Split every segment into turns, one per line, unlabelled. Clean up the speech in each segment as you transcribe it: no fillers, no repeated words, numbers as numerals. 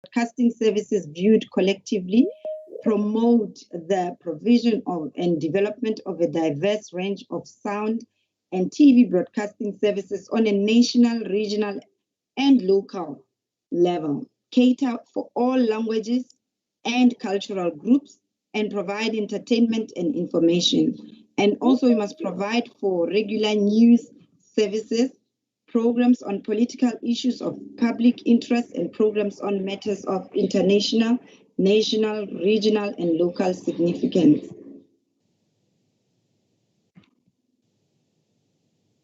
broadcasting services viewed collectively promote the provision of and development of a diverse range of sound and TV broadcasting services on a national, regional, and local level, cater for all languages and cultural groups, and provide entertainment and information. And also, we must provide for regular news services, programs on political issues of public interest, and programs on matters of international, national, regional, and local significance.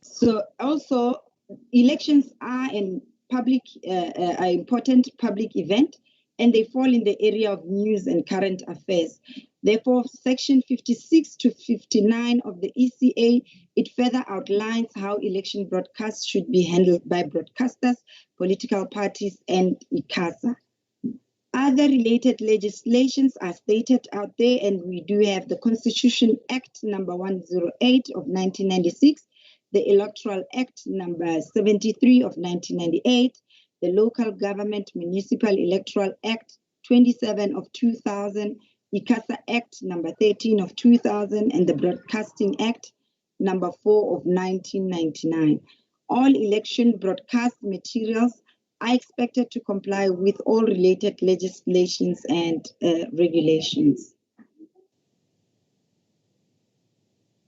So also, elections are an an important public event, and they fall in the area of news and current affairs. Therefore, Section 56 to 59 of the ECA, it further outlines how election broadcasts should be handled by broadcasters, political parties, and ICASA. Other related legislations are stated out there, and we do have the Constitution Act number 108 of 1996, the Electoral Act number 73 of 1998, the Local Government Municipal Electoral Act 27 of 2000, ICASA Act number 13 of 2000, and the Broadcasting Act number 4 of 1999. All election broadcast materials are expected to comply with all related legislations and regulations.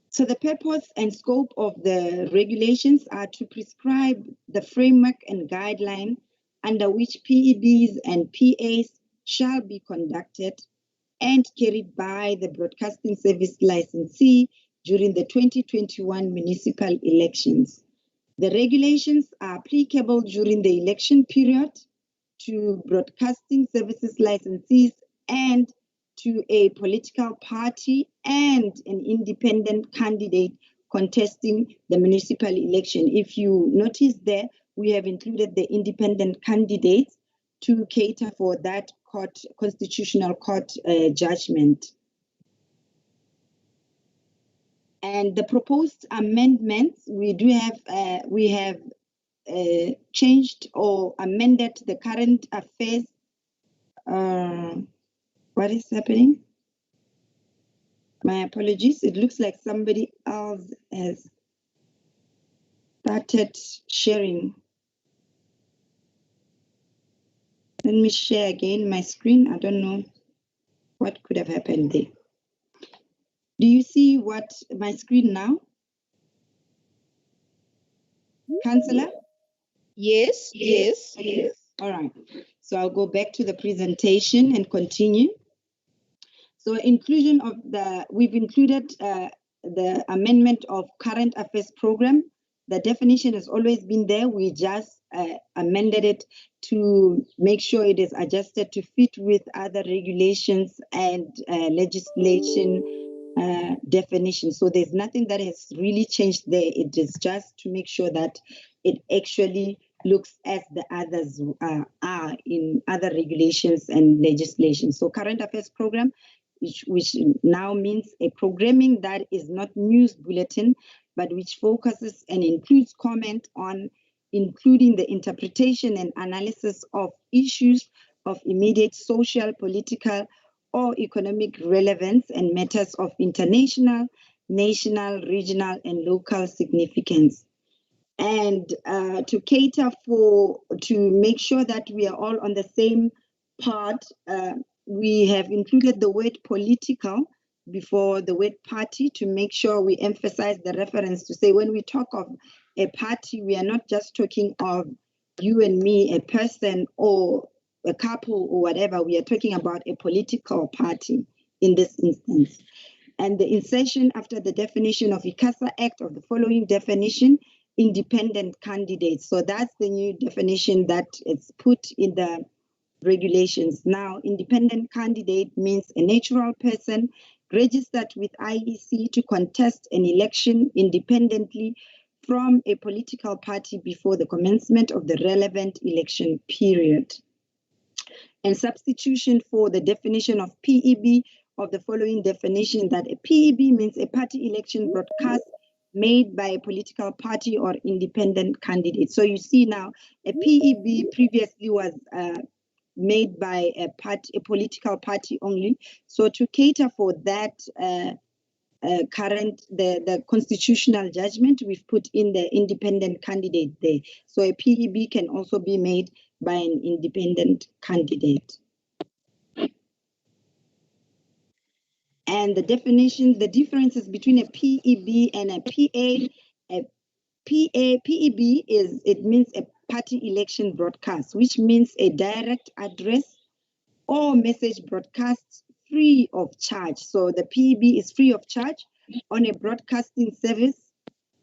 So the purpose and scope of the regulations are to prescribe the framework and guideline under which PEBs and PAs shall be conducted and carried by the broadcasting service licensee during the 2021 municipal elections. The regulations are applicable during the election period to broadcasting services licensees and to a political party and an independent candidate contesting the municipal election. If you notice there, we have included the independent candidates to cater for that constitutional court judgment. And the proposed amendments, we have changed or amended the current affairs. What is happening? My apologies. It looks like somebody else has started sharing. Let me share again my screen. I don't know what could have happened there. Do you see what my screen now? Councillor?
Yes, yes.
Yes. All right. So I'll go back to the presentation and continue. So inclusion of we've included the amendment of current affairs program. The definition has always been there. We just amended it to make sure it is adjusted to fit with other regulations and legislation definitions. So there's nothing that has really changed there. It is just to make sure that it actually looks as the others are in other regulations and legislation. So current affairs program, which now means a programming that is not news bulletin, but which focuses and includes comment on including the interpretation and analysis of issues of immediate social, political, or economic relevance and matters of international, national, regional, and local significance. And to cater to make sure that we are all on the same part, we have included the word political before the word party to make sure we emphasize the reference to say when we talk of a party, we are not just talking of you and me, a person or a couple or whatever. We are talking about a political party in this instance. And the insertion after the definition of ICASA Act of the following definition, independent candidates. So that's the new definition that is put in the regulations. Now, independent candidate means a natural person registered with IEC to contest an election independently from a political party before the commencement of the relevant election period. And substitution for the definition of PEB of the following definition, that a PEB means a party election broadcast made by a political party or independent candidate. So you see now a PEB previously was made by a political party only. So to cater for that the constitutional judgment, we've put in the independent candidate there. So a PEB can also be made by an independent candidate. And the definition, the differences between a PEB and a PA, PEB it means a party election broadcast, which means a direct address or message broadcast free of charge. So the PEB is free of charge on a broadcasting service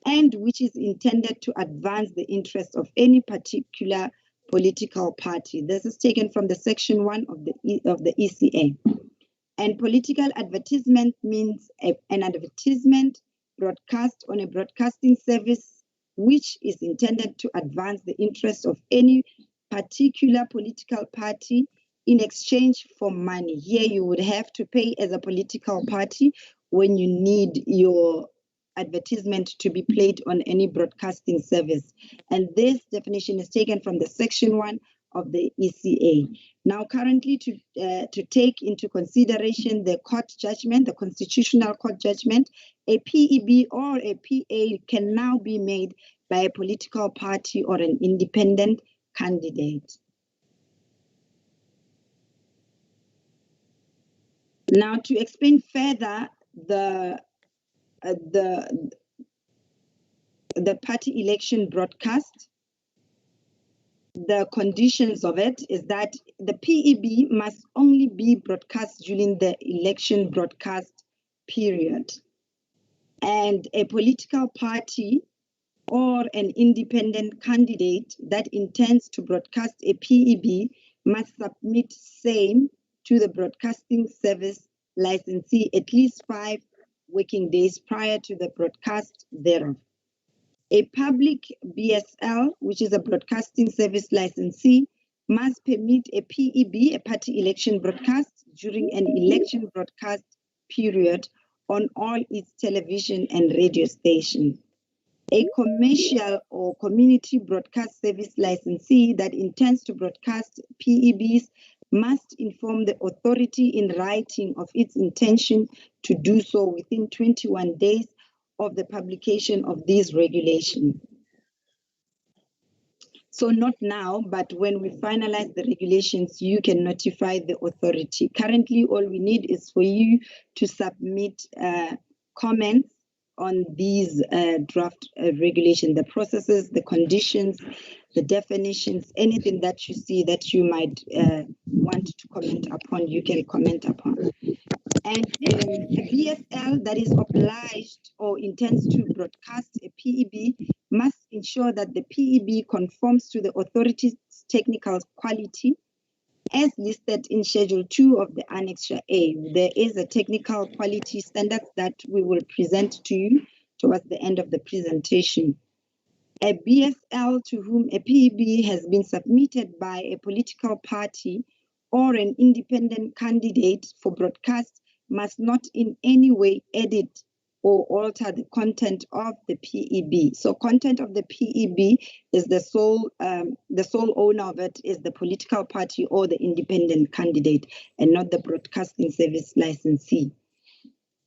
and which is intended to advance the interest of any particular political party. This is taken from the section 1 of the ECA. And political advertisement means an advertisement broadcast on a broadcasting service which is intended to advance the interest of any particular political party in exchange for money. Here you would have to pay as a political party when you need your advertisement to be played on any broadcasting service. And this definition is taken from the section 1 of the ECA. Now, currently, to take into consideration the court judgment, the constitutional court judgment, a PEB or a PA can now be made by a political party or an independent candidate. Now, to explain further the party election broadcast, the conditions of it is that the PEB must only be broadcast during the election broadcast period. And a political party or an independent candidate that intends to broadcast a PEB must submit same to the broadcasting service licensee at least 5 working days prior to the broadcast thereof. A public BSL, which is a broadcasting service licensee, must permit a PEB, a party election broadcast, during an election broadcast period on all its television and radio stations. A commercial or community broadcast service licensee that intends to broadcast PEBs must inform the authority in writing of its intention to do so within 21 days of the publication of these regulations. So not now, but when we finalize the regulations, you can notify the authority. Currently, all we need is for you to submit comments on these draft regulations, the processes, the conditions, the definitions, anything that you see that you might want to comment upon, you can comment upon. And a BSL that is obliged or intends to broadcast a PEB must ensure that the PEB conforms to the authority's technical quality as listed in Schedule 2 of the Annexure A. There is a technical quality standard that we will present to you towards the end of the presentation. A BSL to whom a PEB has been submitted by a political party or an independent candidate for broadcast must not in any way edit or alter the content of the PEB. So content of the PEB is the sole owner of it is the political party or the independent candidate and not the broadcasting service licensee.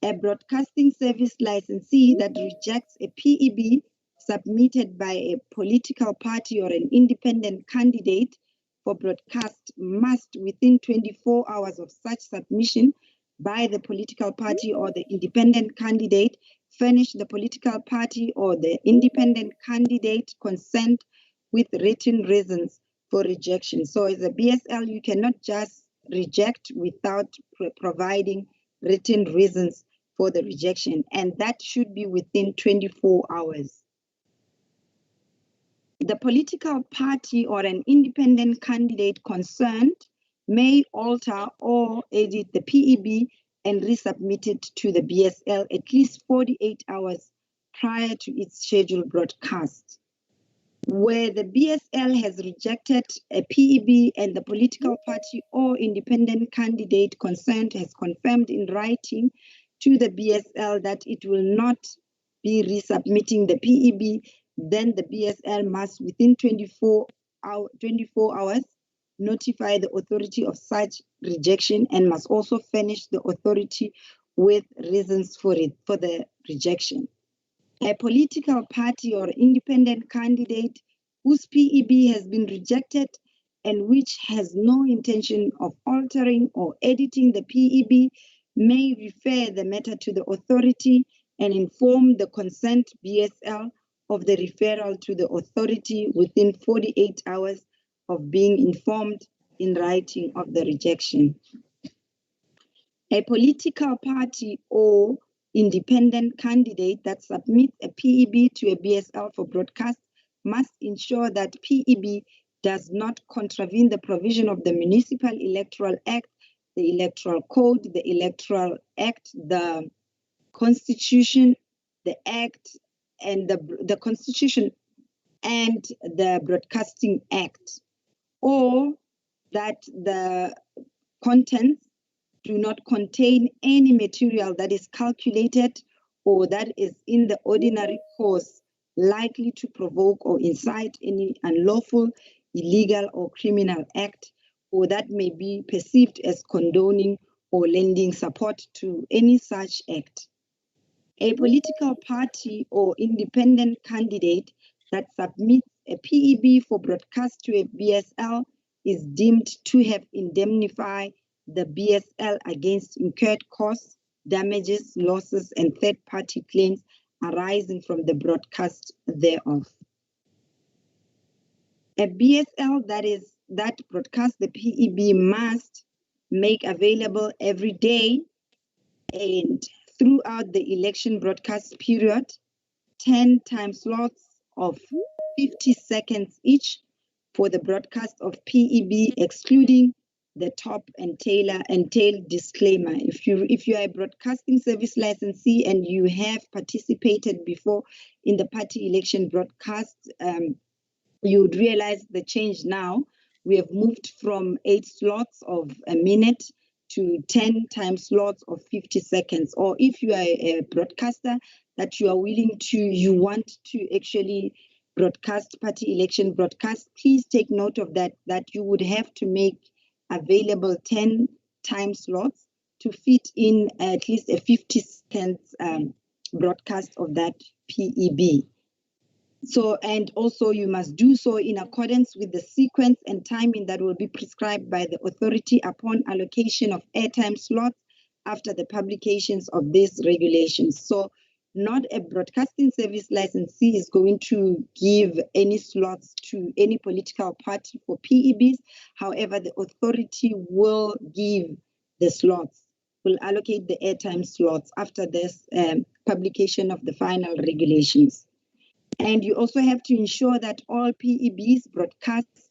A broadcasting service licensee that rejects a PEB submitted by a political party or an independent candidate for broadcast must, within 24 hours of such submission by the political party or the independent candidate, furnish the political party or the independent candidate consent with written reasons for rejection. So as a BSL, you cannot just reject without providing written reasons for the rejection, and that should be within 24 hours. The political party or an independent candidate concerned may alter or edit the PEB and resubmit it to the BSL at least 48 hours prior to its scheduled broadcast. Where the BSL has rejected a PEB and the political party or independent candidate concerned has confirmed in writing to the BSL that it will not be resubmitting the PEB, then the BSL must, within 24 hours, notify the authority of such rejection and must also furnish the authority with reasons for the rejection. A political party or independent candidate whose PEB has been rejected and which has no intention of altering or editing the PEB may refer the matter to the authority and inform the concerned BSL of the referral to the authority within 48 hours of being informed in writing of the rejection. A political party or independent candidate that submits a PEB to a BSL for broadcast must ensure that PEB does not contravene the provision of the Municipal Electoral Act, the Electoral Code, the Electoral Act, the Constitution, the Act, and the Constitution and the Broadcasting Act, or that the contents do not contain any material that is calculated or that is in the ordinary course likely to provoke or incite any unlawful, illegal, or criminal act, or that may be perceived as condoning or lending support to any such act. A political party or independent candidate that submits a PEB for broadcast to a BSL is deemed to have indemnified the BSL against incurred costs, damages, losses, and third-party claims arising from the broadcast thereof. A BSL that broadcasts the PEB must make available every day and throughout the election broadcast period 10 time slots of 50 seconds each for the broadcast of PEB, excluding the top and tail disclaimer. If you are a broadcasting service licensee and you have participated before in the party election broadcast, you would realize the change now. We have moved from 8 slots of a minute to 10 time slots of 50 seconds. Or if you are a broadcaster that you want to actually broadcast party election broadcast, please take note of that you would have to make available 10 time slots to fit in at least a 50 seconds broadcast of that PEB. So, and also you must do so in accordance with the sequence and timing that will be prescribed by the authority upon allocation of airtime slots after the publications of these regulations. So not a broadcasting service licensee is going to give any slots to any political party for PEBs. However, the authority will give the slots, will allocate the airtime slots after this publication of the final regulations. And you also have to ensure that all PEBs broadcast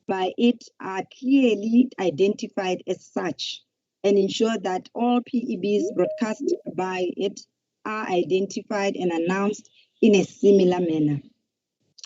by it are clearly identified as such, and ensure that all PEBs broadcast by it are identified and announced in a similar manner.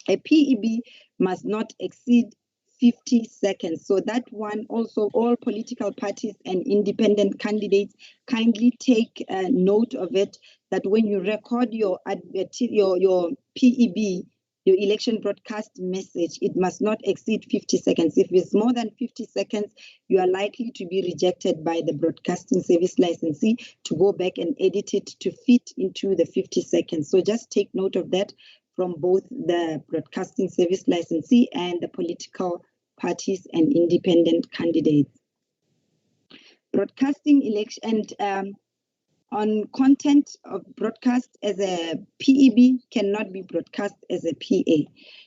A PEB must not exceed 50 seconds. So that one also, all political parties and independent candidates kindly take note of it, that when you record your PEB, your election broadcast message, it must not exceed 50 seconds. If it's more than 50 seconds, you are likely to be rejected by the broadcasting service licensee to go back and edit it to fit into the 50 seconds. So just take note of that from both the broadcasting service licensee and the political parties and independent candidates. Broadcasting election and on content of broadcast as a PEB cannot be broadcast as a PA.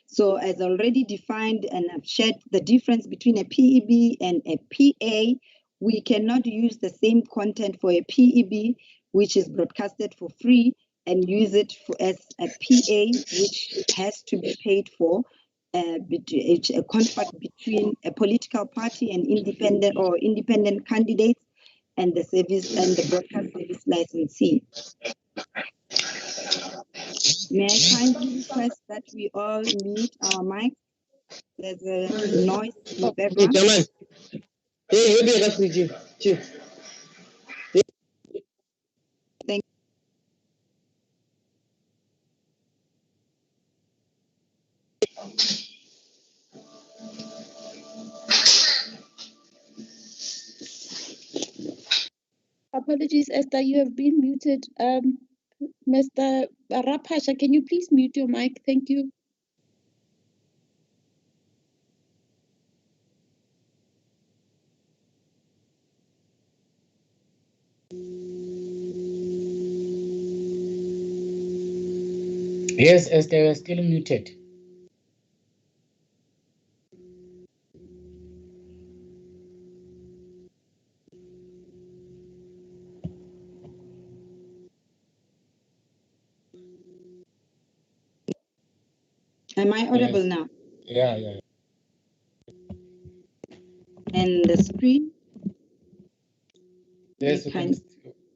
So as already defined and I've shared the difference between a PEB and a PA, we cannot use the same content for a PEB, which is broadcasted for free, and use it as a PA, which has to be paid for. A contract between a political party and independent candidates and the service and the broadcast service licensee. May I kindly request that we all mute our mics? There's a noise in the background. Thank you.
Apologies, Esther, you have been muted. Mr. Rapasha, can you please mute your mic? Thank you.
Yes, Esther, you are still muted.
Am I audible
Yes.
now?
Yeah.
And the screen?
Yes,
You
we can.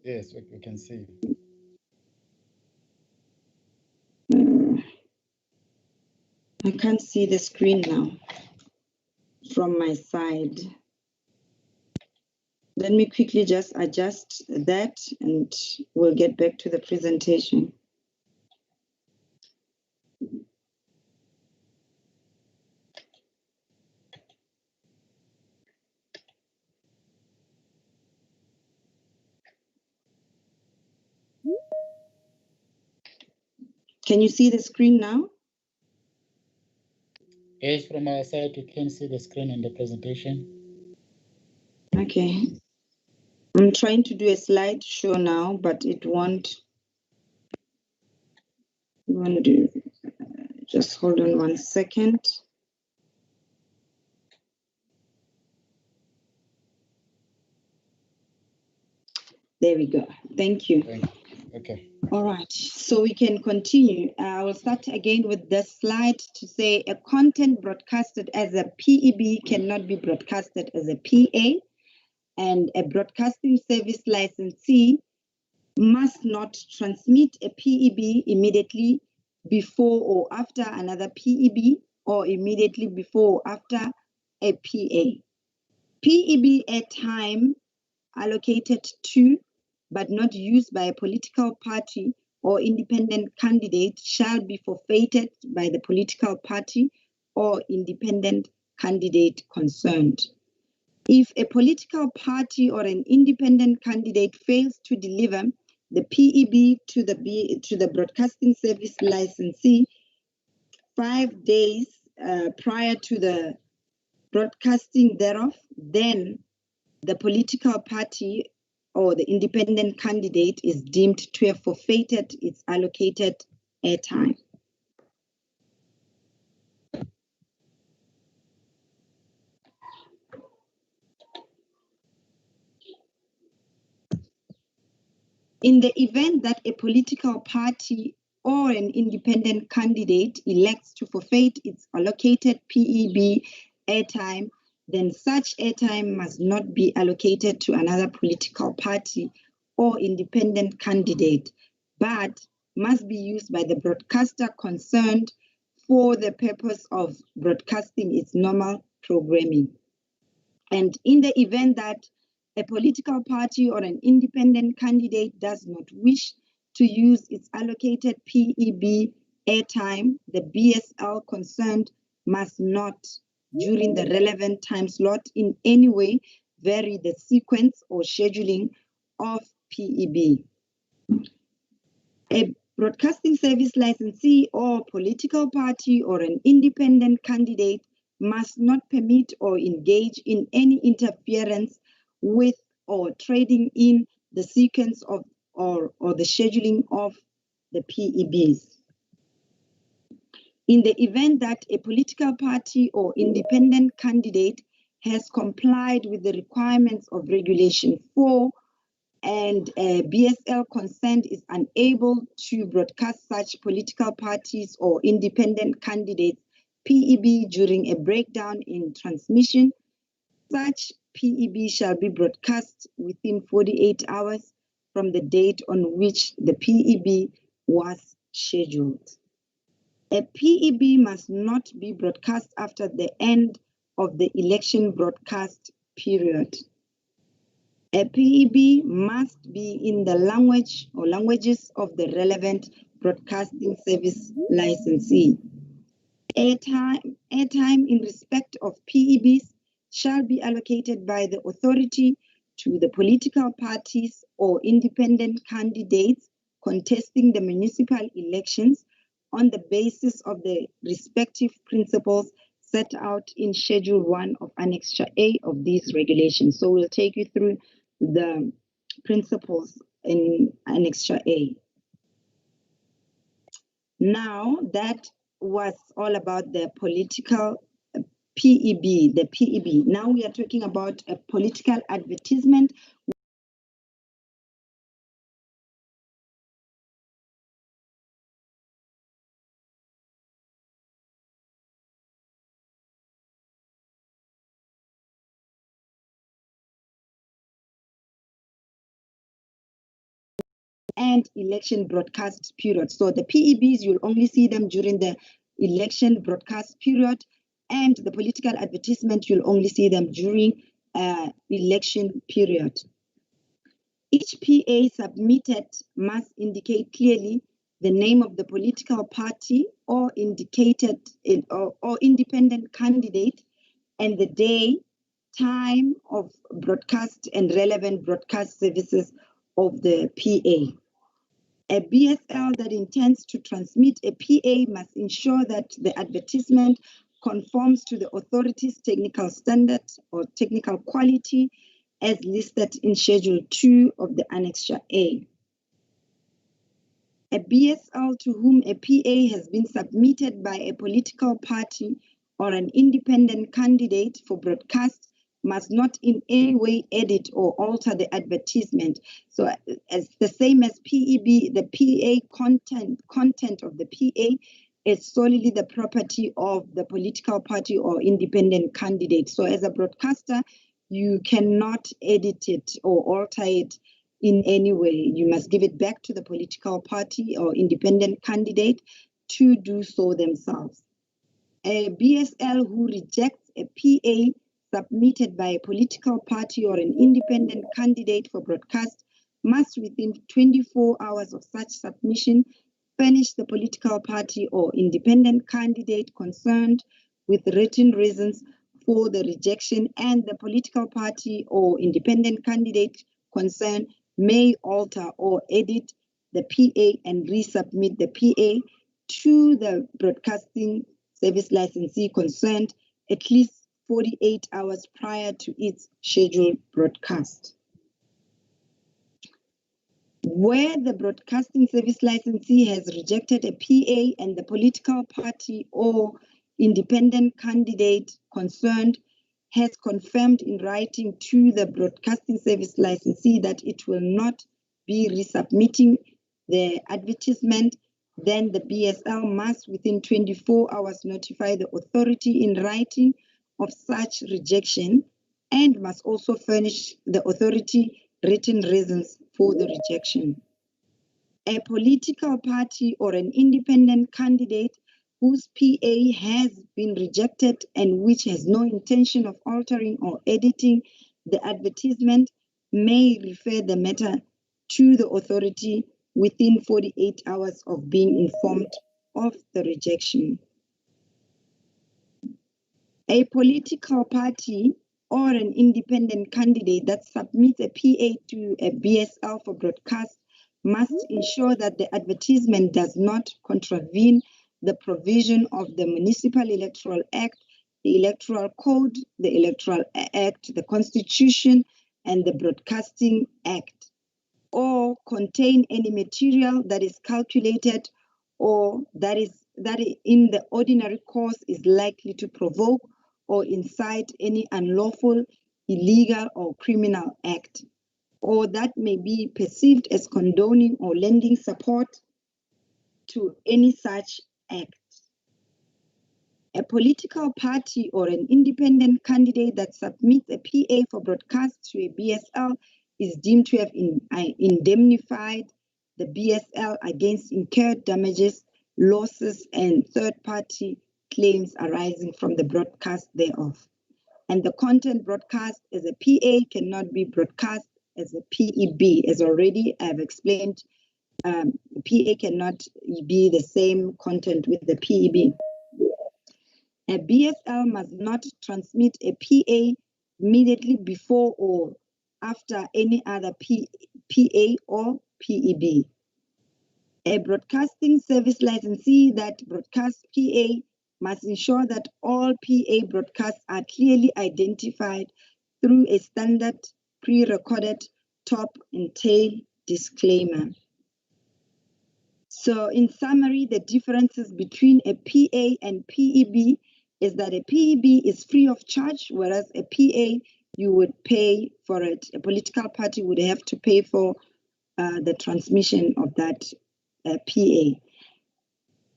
Yes, we can see.
I can't see the screen now from my side. Let me quickly just adjust that and we'll get back to the presentation. Can you see the screen now?
Yes, from our side, you can see the screen in the presentation.
Okay. I'm trying to do a slideshow now, but it won't. Just hold on 1 second. There we go. Thank you.
Okay.
All right, so we can continue. I will start again with this slide to say a content broadcasted as a PEB cannot be broadcasted as a PA, and a broadcasting service licensee must not transmit a PEB immediately before or after another PEB or immediately before or after a PA. PEB airtime allocated to but not used by a political party or independent candidate shall be forfeited by the political party or independent candidate concerned. If a political party or an independent candidate fails to deliver the PEB to the broadcasting service licensee 5 days prior to the broadcasting thereof, then the political party or the independent candidate is deemed to have forfeited its allocated airtime. In the event that a political party or an independent candidate elects to forfeit its allocated PEB airtime, then such airtime must not be allocated to another political party or independent candidate, but must be used by the broadcaster concerned for the purpose of broadcasting its normal programming. And in the event that a political party or an independent candidate does not wish to use its allocated PEB airtime, the BSL concerned must not, during the relevant time slot, in any way vary the sequence or scheduling of PEB. A broadcasting service licensee or political party or an independent candidate must not permit or engage in any interference with or trading in the sequence of or the scheduling of the PEBs. In the event that a political party or independent candidate has complied with the requirements of Regulation 4 and BSL consent is unable to broadcast such political parties or independent candidates PEB during a breakdown in transmission, such PEB shall be broadcast within 48 hours from the date on which the PEB was scheduled. A PEB must not be broadcast after the end of the election broadcast period. A PEB must be in the language or languages of the relevant broadcasting service licensee. Airtime in respect of PEBs shall be allocated by the authority to the political parties or independent candidates contesting the municipal elections on the basis of the respective principles set out in Schedule 1 of Annexure A of these regulations. So we'll take you through the principles in Annexure A. Now, that was all about the political PEB, the PEB. Now we are talking about a political advertisement. And election broadcast period. So the PEBs, you'll only see them during the election broadcast period, and the political advertisement, you'll only see them during election period. Each PA submitted must indicate clearly the name of the political party or indicated or independent candidate and the day, time of broadcast and relevant broadcast services of the PA. A BSL that intends to transmit a PA must ensure that the advertisement conforms to the authority's technical standards or technical quality as listed in Schedule 2 of the Annexure A. A BSL to whom a PA has been submitted by a political party or an independent candidate for broadcast must not in any way edit or alter the advertisement. So as the same as PEB, the PA content of the PA is solely the property of the political party or independent candidate. So as a broadcaster, you cannot edit it or alter it in any way. You must give it back to the political party or independent candidate to do so themselves. A BSL who rejects a PA submitted by a political party or an independent candidate for broadcast must within 24 hours of such submission furnish the political party or independent candidate concerned with written reasons for the rejection, and the political party or independent candidate concerned may alter or edit the PA and resubmit the PA to the broadcasting service licensee concerned at least 48 hours prior to its scheduled broadcast. Where the broadcasting service licensee has rejected a PA and the political party or independent candidate concerned has confirmed in writing to the broadcasting service licensee that it will not be resubmitting the advertisement, then the BSL must within 24 hours notify the authority in writing of such rejection and must also furnish the authority written reasons for the rejection. A political party or an independent candidate whose PA has been rejected and which has no intention of altering or editing the advertisement may refer the matter to the authority within 48 hours of being informed of the rejection. A political party or an independent candidate that submits a PA to a BSL for broadcast must ensure that the advertisement does not contravene the provision of the Municipal Electoral Act, the Electoral Code, the Electoral Act, the Constitution, and the Broadcasting Act, or contain any material that is calculated or that in the ordinary course is likely to provoke or incite any unlawful, illegal, or criminal act, or that may be perceived as condoning or lending support to any such act. A political party or an independent candidate that submits a PA for broadcast to a BSL is deemed to have indemnified the BSL against incurred damages, losses, and third-party claims arising from the broadcast thereof. And the content broadcast as a PA cannot be broadcast as a PEB. As already I've explained, PA cannot be the same content with the PEB. A BSL must not transmit a PA immediately before or after any other PA or PEB. A broadcasting service licensee that broadcasts PA must ensure that all PA broadcasts are clearly identified through a standard pre-recorded top and tail disclaimer. So in summary, the differences between a PA and PEB is that a PEB is free of charge, whereas a PA, you would pay for it. A political party would have to pay for the transmission of that PA.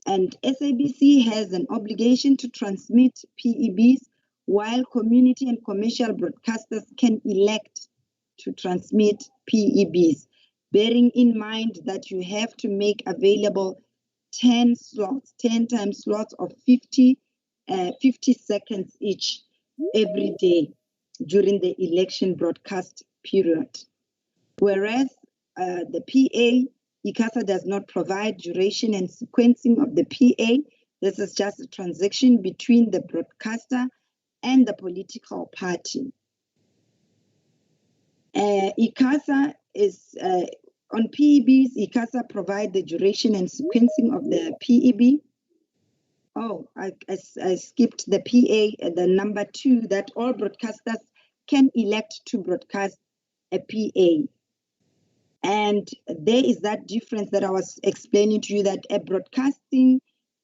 And SABC has an obligation to transmit PEBs, while community and commercial broadcasters can elect to transmit PEBs, bearing in mind that you have to make available 10 times slots of 50 seconds each every day during the election broadcast period. Whereas the PA, ICASA does not provide duration and sequencing of the PA. This is just a transaction between the broadcaster and the political party. ICASA is on PEBs. ICASA provide the duration and sequencing of the PEB. Oh, I skipped the PA, the number 2, that all broadcasters can elect to broadcast a PA. And there is that difference that I was explaining to you, that a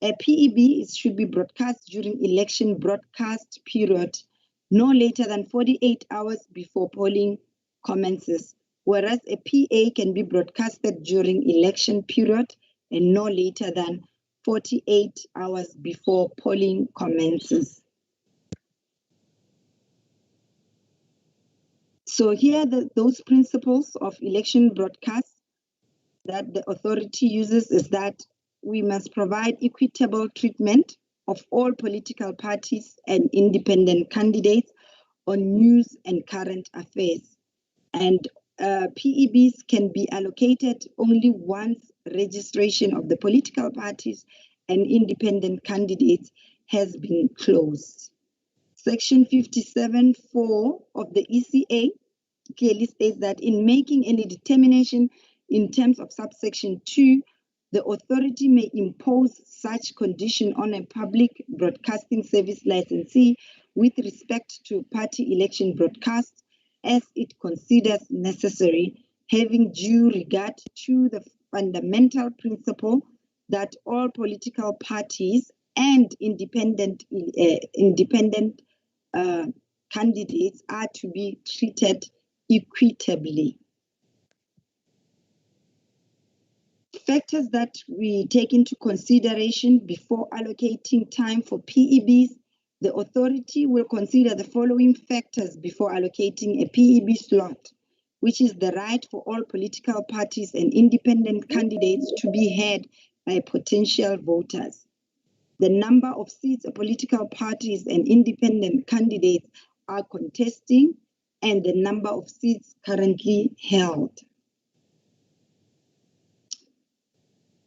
PEB should be broadcast during election broadcast period, no later than 48 hours before polling commences, whereas a PA can be broadcasted during election period and no later than 48 hours before polling commences. So here are those principles of election broadcast that the authority uses is that we must provide equitable treatment of all political parties and independent candidates on news and current affairs. And PEBs can be allocated only once registration of the political parties and independent candidates has been closed. Section 57(4) of the ECA clearly states that in making any determination in terms of subsection 2, the authority may impose such condition on a public broadcasting service licensee with respect to party election broadcasts as it considers necessary, having due regard to the fundamental principle that all political parties and independent candidates are to be treated equitably. Factors that we take into consideration before allocating time for PEBs: the authority will consider the following factors before allocating a PEB slot, which is the right for all political parties and independent candidates to be heard by potential voters, the number of seats political parties and independent candidates are contesting, and the number of seats currently held.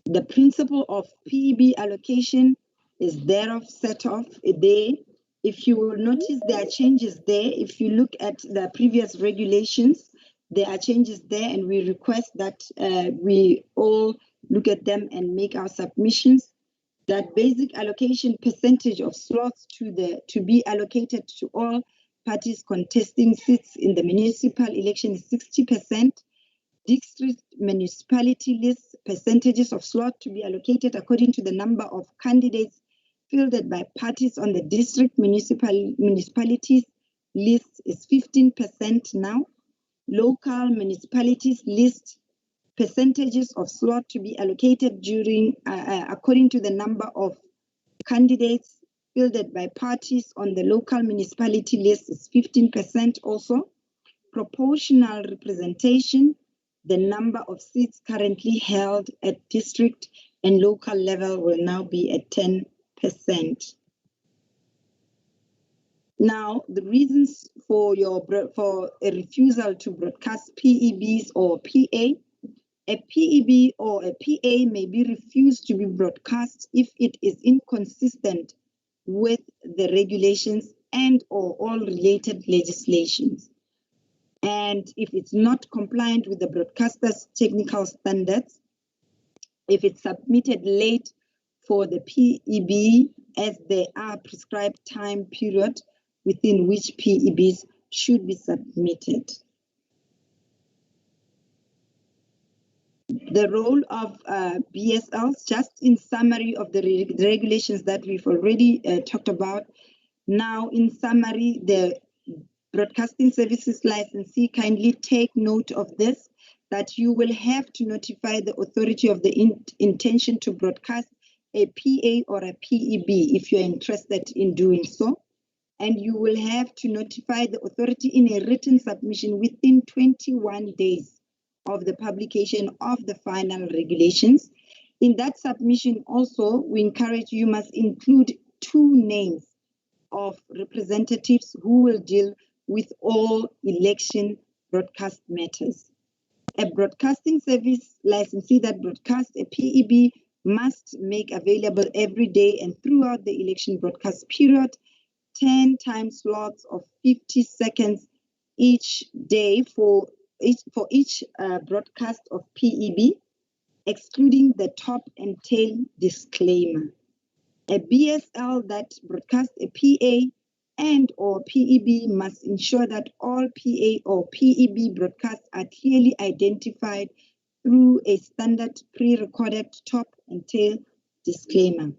The principle of PEB allocation is thereof set off there. If you will notice, there are changes there. If you look at the previous regulations, there are changes there, and we request that we all look at them and make our submissions. That basic allocation percentage of slots to be allocated to all parties contesting seats in the municipal election is 60%. District municipality lists percentages of slots to be allocated according to the number of candidates fielded by parties on the district municipalities list is 15% now. Local municipalities list percentages of slot to be allocated during according to the number of candidates fielded by parties on the local municipality list is 15% also. Proportional representation, the number of seats currently held at district and local level will now be at 10%. Now, the reasons for a refusal to broadcast PEBs or PA. A PEB or a PA may be refused to be broadcast if it is inconsistent with the regulations and or all related legislations. And if it's not compliant with the broadcaster's technical standards, if it's submitted late for the PEB, as there are prescribed time period within which PEBs should be submitted. The role of BSLs, just in summary of the regulations that we've already talked about. Now, in summary, the Broadcasting Services Licensee, kindly take note of this, that you will have to notify the authority of the intention to broadcast a PA or a PEB if you're interested in doing so. And you will have to notify the authority in a written submission within 21 days of the publication of the final regulations. In that submission also, we encourage you must include 2 names of representatives who will deal with all election broadcast matters. A broadcasting service licensee that broadcasts a PEB must make available every day and throughout the election broadcast period 10 time slots of 50 seconds each day for each broadcast of PEB, excluding the top and tail disclaimer. A BSL that broadcasts a PA and or PEB must ensure that all PA or PEB broadcasts are clearly identified through a standard pre-recorded top and tail disclaimer.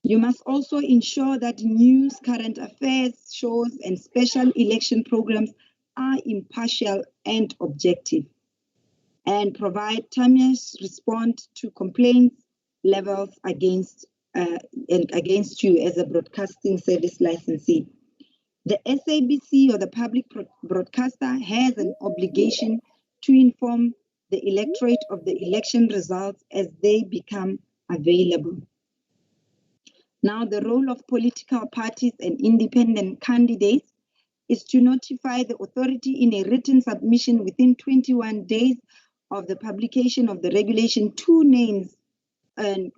You must also ensure that news, current affairs, shows, and special election programs are impartial and objective, and provide timely response to complaints levels against you as a broadcasting service licensee. The SABC or the public broadcaster has an obligation to inform the electorate of the election results as they become available. Now, the role of political parties and independent candidates is to notify the authority in a written submission within 21 days of the publication of the regulation 2 names and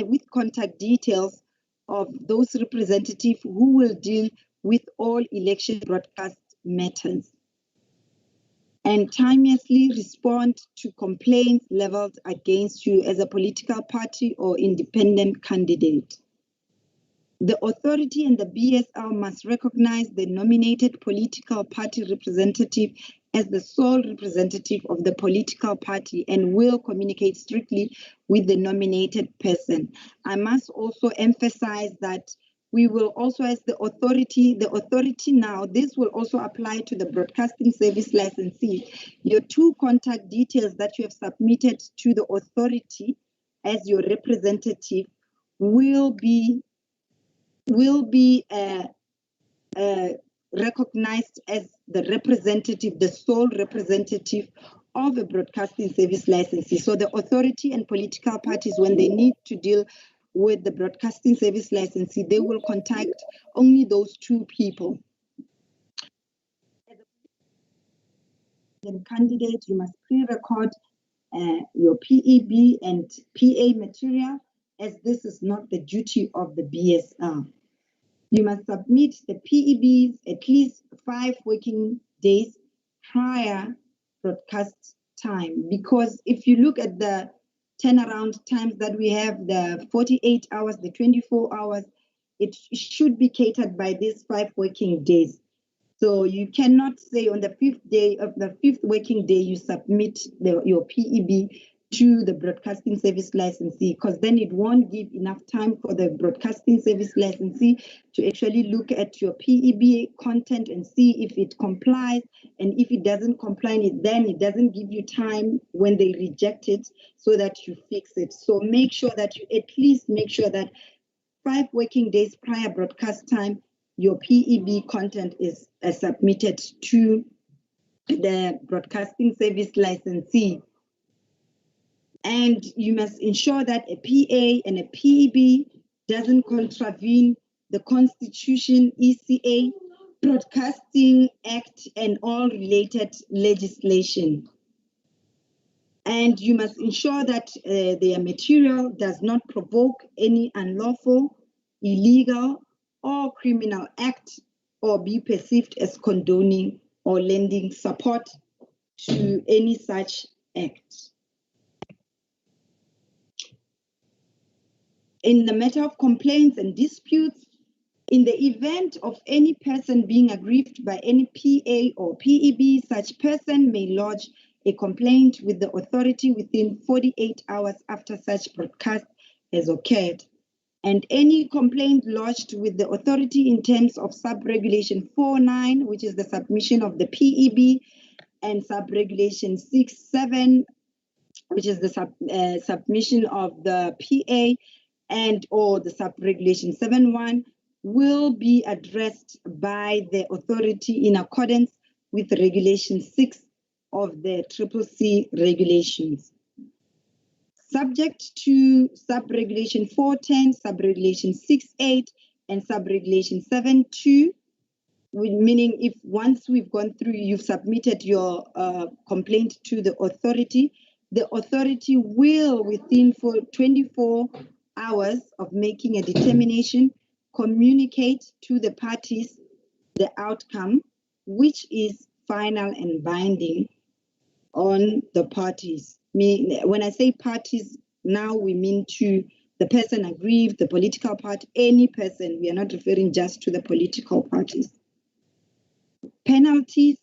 with contact details of those representatives who will deal with all election broadcast matters, and timeously respond to complaints leveled against you as a political party or independent candidate. The authority and the BSL must recognize the nominated political party representative as the sole representative of the political party and will communicate strictly with the nominated person. I must also emphasize that we will also, as the authority now, this will also apply to the broadcasting service licensee. Your 2 contact details that you have submitted to the authority as your representative will be recognized as the representative, the sole representative of a broadcasting service licensee. So the authority and political parties, when they need to deal with the broadcasting service licensee, they will contact only those 2 people. As a candidate, you must pre-record your PEB and PA material, as this is not the duty of the BSL. You must submit the PEBs at least 5 working days prior broadcast time, because if you look at the turnaround times that we have, the 48 hours, the 24 hours, it should be catered by these 5 working days. So you cannot say on the 5th day of the 5th working day you submit your PEB to the broadcasting service licensee, because then it won't give enough time for the broadcasting service licensee to actually look at your PEB content and see if it complies. And if it doesn't comply, then it doesn't give you time when they reject it so that you fix it. So make sure that you at least make sure that 5 working days prior broadcast time, your PEB content is submitted to the broadcasting service licensee. And you must ensure that a PA and a PEB doesn't contravene the Constitution, ECA, Broadcasting Act, and all related legislation. And you must ensure that their material does not provoke any unlawful, illegal, or criminal act or be perceived as condoning or lending support to any such act. In the matter of complaints and disputes, in the event of any person being aggrieved by any PA or PEB, such person may lodge a complaint with the authority within 48 hours after such broadcast has occurred. And any complaint lodged with the authority in terms of sub-regulation 4.9, which is the submission of the PEB, and sub-regulation 6.7, which is the submission of the PA, and or the sub-regulation 7.1, will be addressed by the authority in accordance with regulation 6 of the CCC regulations. Subject to sub-regulation 4.10, sub-regulation 6.8, and sub-regulation 7.2, meaning if once we've gone through, you've submitted your complaint to the authority will, within 24 hours of making a determination, communicate to the parties the outcome, which is final and binding on the parties. When I say parties, now we mean to the person aggrieved, the political party, any person. We are not referring just to the political parties. Penalties: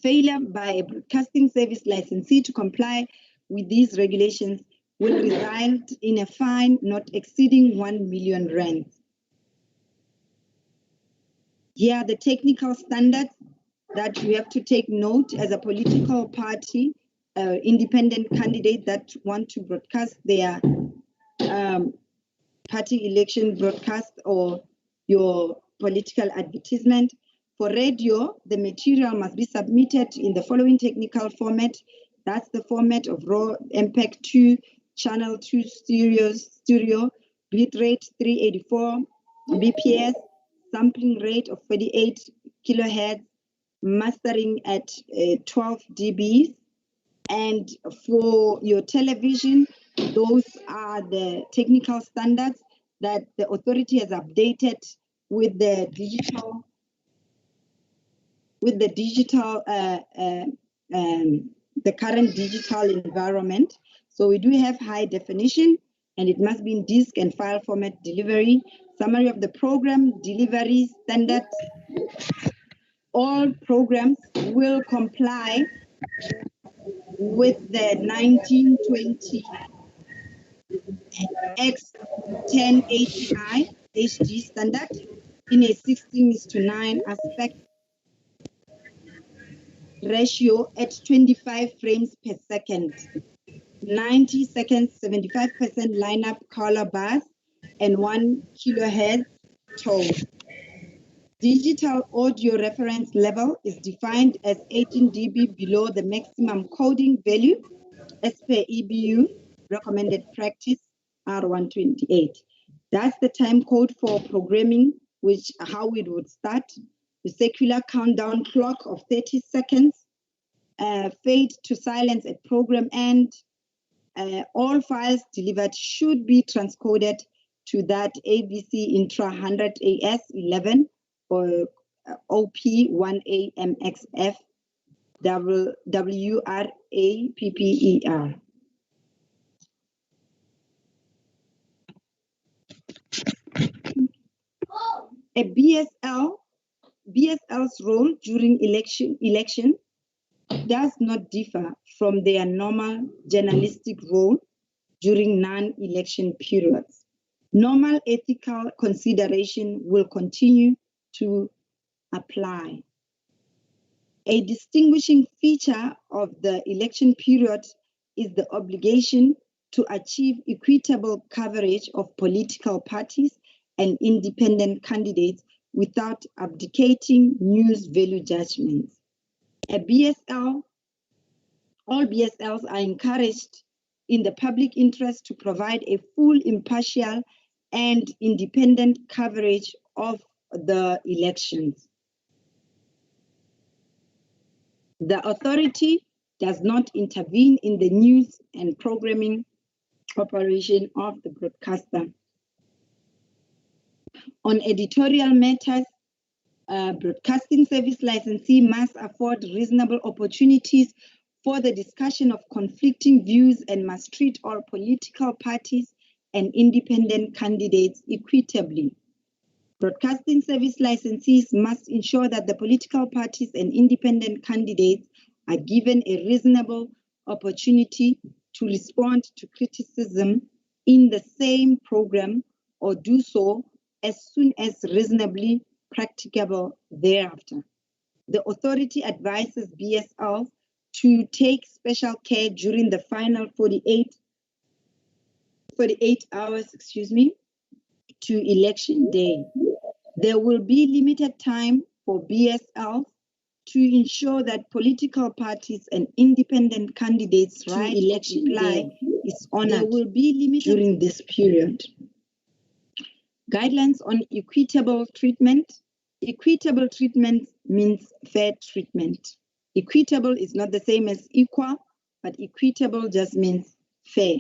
failure by a broadcasting service licensee to comply with these regulations will result in a fine not exceeding 1 million rand. Here are the technical standards that you have to take note as a political party, independent candidate that want to broadcast their party election broadcast or your political advertisement. For radio, the material must be submitted in the following technical format. That's the format of raw MPEG 2, channel 2 stereo, bitrate 384 bps, sampling rate of 48 kilohertz, mastering at 12 dB. And for your television, those are the technical standards that the authority has updated with the digital, the current digital environment. So we do have high definition, and it must be in disc and file format delivery. Summary of the program, delivery standards. All programs will comply with the 1920 X1080i HD standard in a 16:9 aspect ratio at 25 frames per second, 90 seconds, 75% lineup color bars, and 1 kilohertz tone. Digital audio reference level is defined as 18 dB below the maximum coding value as per EBU recommended practice R128. That's the time code for programming, which how it would start. The secular countdown clock of 30 seconds, fade to silence at program end. All files delivered should be transcoded to that ABC Intra 100 AS11 or OP1A MXF WRAPPER. A BSL's role during election does not differ from their normal journalistic role during non-election periods. Normal ethical consideration will continue to apply. A distinguishing feature of the election period is the obligation to achieve equitable coverage of political parties and independent candidates without abdicating news value judgments. All BSLs are encouraged in the public interest to provide a full, impartial, and independent coverage of the elections. The authority does not intervene in the news and programming operation of the broadcaster. On editorial matters, Broadcasting service licensee must afford reasonable opportunities for the discussion of conflicting views and must treat all political parties and independent candidates equitably. Broadcasting service licensees must ensure that the political parties and independent candidates are given a reasonable opportunity to respond to criticism in the same program or do so as soon as reasonably practicable thereafter. The authority advises BSL to take special care during the final 48 hours, to election day. There will be limited time for BSL to ensure that political parties and independent candidates' right to election day is honored. There will be limited during this period. Guidelines on equitable treatment. Equitable treatment means fair treatment. Equitable is not the same as equal, but equitable just means fair.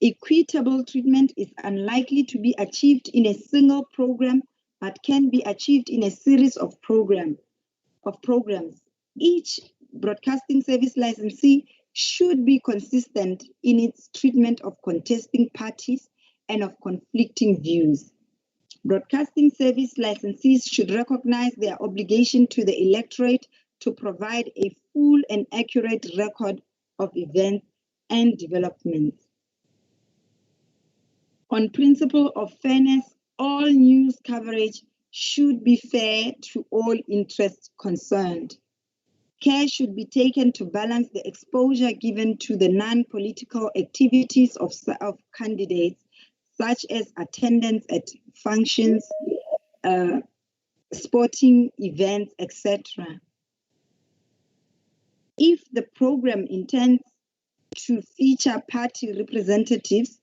Equitable treatment is unlikely to be achieved in a single program, but can be achieved in a series of programs. Each broadcasting service licensee should be consistent in its treatment of contesting parties and of conflicting views. Broadcasting service licensees should recognize their obligation to the electorate to provide a full and accurate record of events and developments. On principle of fairness, all news coverage should be fair to all interests concerned. Care should be taken to balance the exposure given to the non-political activities of candidates, such as attendance at functions, sporting events, etc. If the program intends to feature party representatives,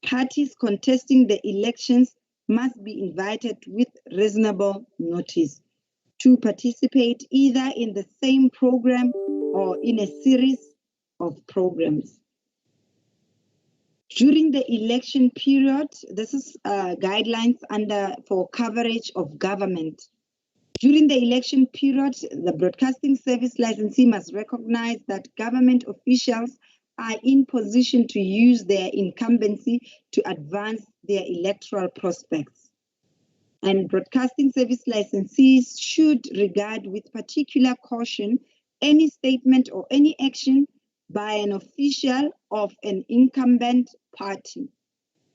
parties contesting the elections must be invited with reasonable notice to participate either in the same program or in a series of programs. During the election period, this is guidelines for coverage of government. During the election period, the broadcasting service licensee must recognize that government officials are in position to use their incumbency to advance their electoral prospects. And broadcasting service licensees should regard with particular caution any statement or any action by an official of an incumbent party.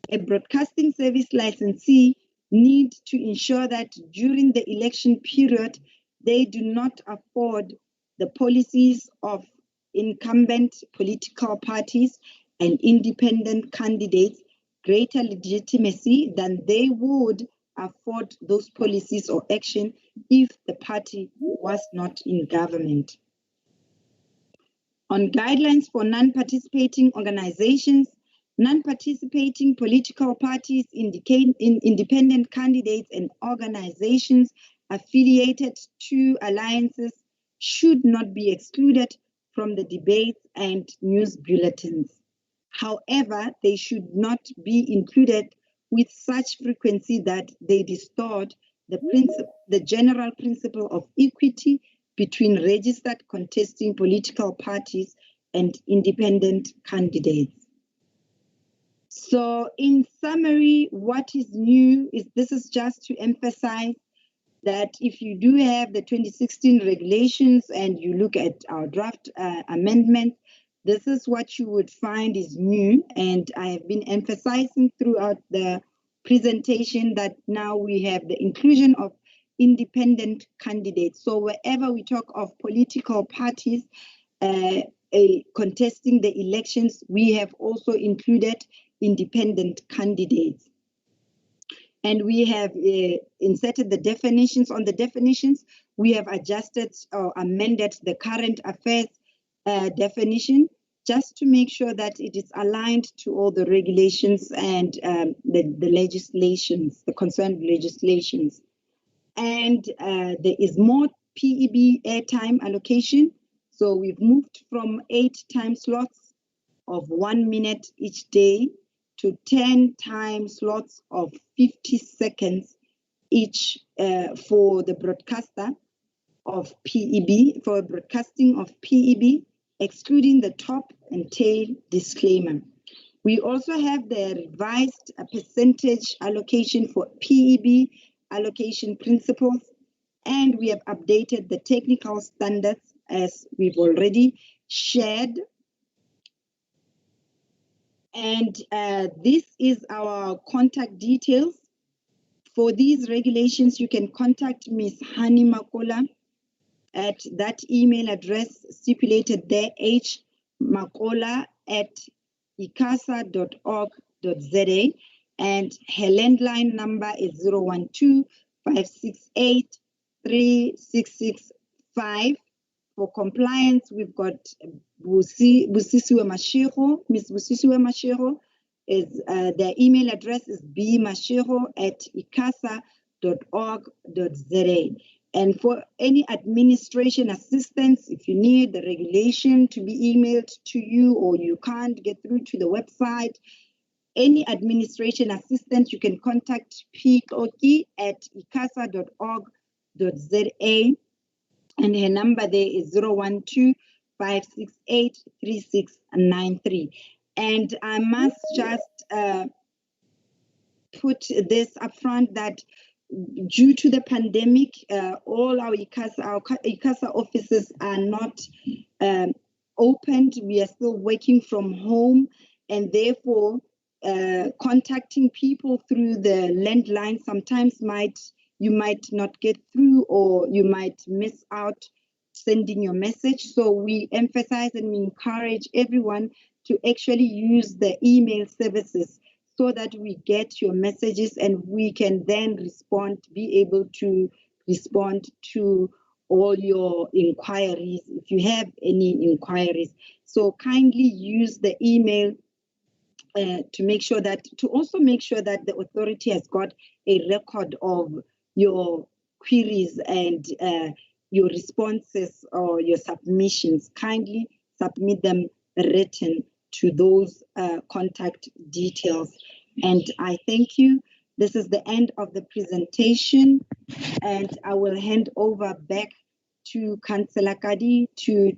A broadcasting service licensee need to ensure that during the election period, they do not afford the policies of incumbent political parties and independent candidates greater legitimacy than they would afford those policies or action if the party was not in government. On guidelines for non-participating organizations, non-participating political parties, independent candidates, and organizations affiliated to alliances should not be excluded from the debates and news bulletins. However, they should not be included with such frequency that they distort the general principle of equity between registered contesting political parties and independent candidates. So in summary, what is new is this is just to emphasize that if you do have the 2016 regulations and you look at our draft amendment, this is what you would find is new. And I have been emphasizing throughout the presentation that now we have the inclusion of independent candidates. So wherever we talk of political parties contesting the elections, we have also included independent candidates. And we have inserted the definitions. On the definitions, we have adjusted or amended the current affairs definition just to make sure that it is aligned to all the regulations and the legislations, the concerned legislations. And there is more PEB airtime allocation. So we've moved from 8 time slots of 1 minute each day to 10 time slots of 50 seconds each for the broadcaster of PEB, for broadcasting of PEB, excluding the top and tail disclaimer. We also have the revised percentage allocation for PEB allocation principles, and we have updated the technical standards as we've already shared. And this is our contact details. For these regulations, you can contact Ms. Hani Makola at that email address stipulated there, hmakola@icasa.org.za, and her landline number is 012-568-3665. For compliance, we've got Busisiwe Mashiro. Ms. Busisiwe Mashiro is their email address is bmashiro@icasa.org.za. And for any administration assistance, if you need the regulation to be emailed to you or you can't get through to the website, any administration assistance, you can contact pkoki@icasa.org.za. And her number there is 012-568-3693. And I must just put this up front that due to the pandemic, all our ICASA offices are not opened. We are still working from home, and therefore contacting people through the landline sometimes you might not get through, or you might miss out sending your message. So we emphasize and we encourage everyone to actually use the email services so that we get your messages and we can then be able to respond to all your inquiries if you have any inquiries. So kindly use the email to also make sure that the authority has got a record of your queries and your responses or your submissions. Kindly submit them written to those contact details. And I thank you. This is the end of the presentation, and I will hand over back to Councillor Kadi to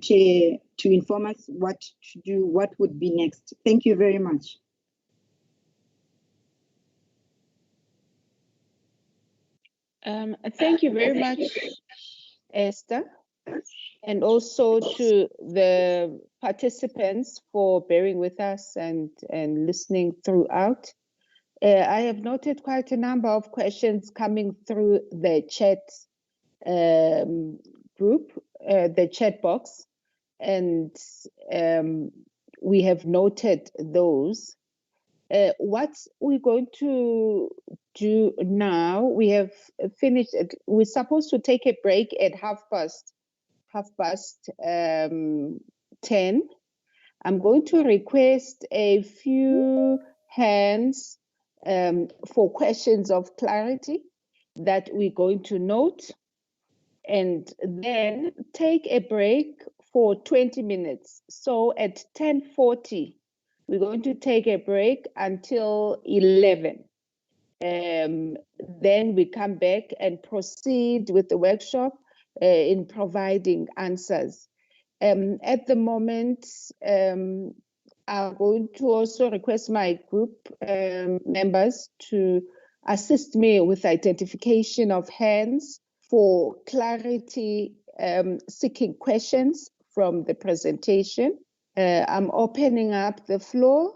inform us what to do, what would be next. Thank you very much.
Thank you very much, Esther, and also to the participants for bearing with us and listening throughout. I have noted quite a number of questions coming through the chat group, the chat box, and we have noted those. What we're going to do now, we have finished. We're supposed to take a break at 10:30. I'm going to request a few hands for questions of clarity that we're going to note, and then take a break for 20 minutes. So at 10:40, we're going to take a break until 11. Then we come back and proceed with the workshop in providing answers. At the moment, I'm going to also request my group members to assist me with identification of hands for clarity seeking questions from the presentation. I'm opening up the floor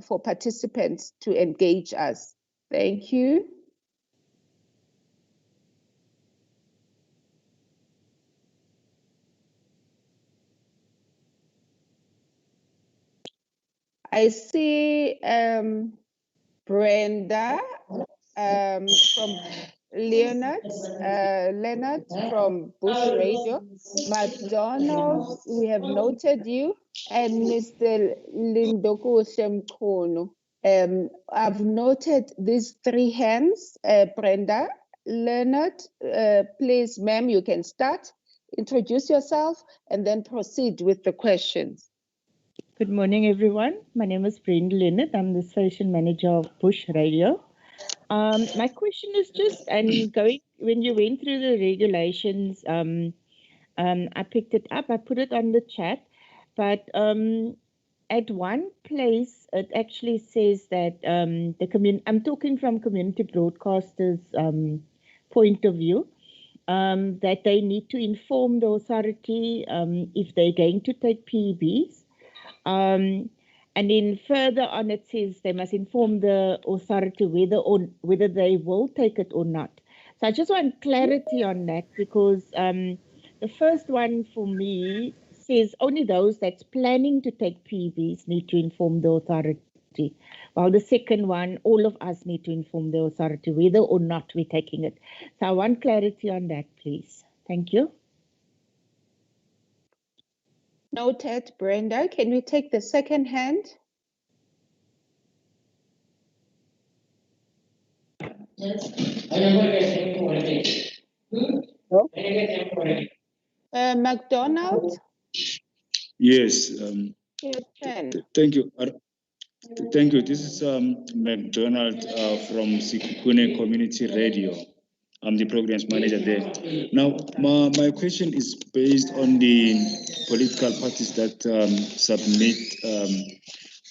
for participants to engage us. Thank you. I see Brenda from Leonard from Bush Radio. McDonald, we have noted you, and Mr. Lindoku Shemkono. I've noted these three hands. Brenda, Leonard, please, ma'am, you can start. Introduce yourself and then proceed with the questions.
Good morning, everyone. My name is Brenda Leonard. I'm the station manager of Bush Radio. My question is just, and when you went through the regulations, I picked it up, I put it on the chat, but at one place it actually says that I'm talking from community broadcasters' point of view, that they need to inform the authority if they're going to take PEBs. And then further on it says they must inform the authority whether they will take it or not. So I just want clarity on that, because the first one for me says only those that's planning to take PEBs need to inform the authority, while the second one, all of us need to inform the authority whether or not we're taking it. So I want clarity on that, please. Thank you.
Noted, Brenda. Can we take the second hand? McDonald?
Yes.
Your turn.
Thank you. Thank you. This is McDonald from Sikukune Community Radio. I'm the programs manager there. Now, my question is based on the political parties that submit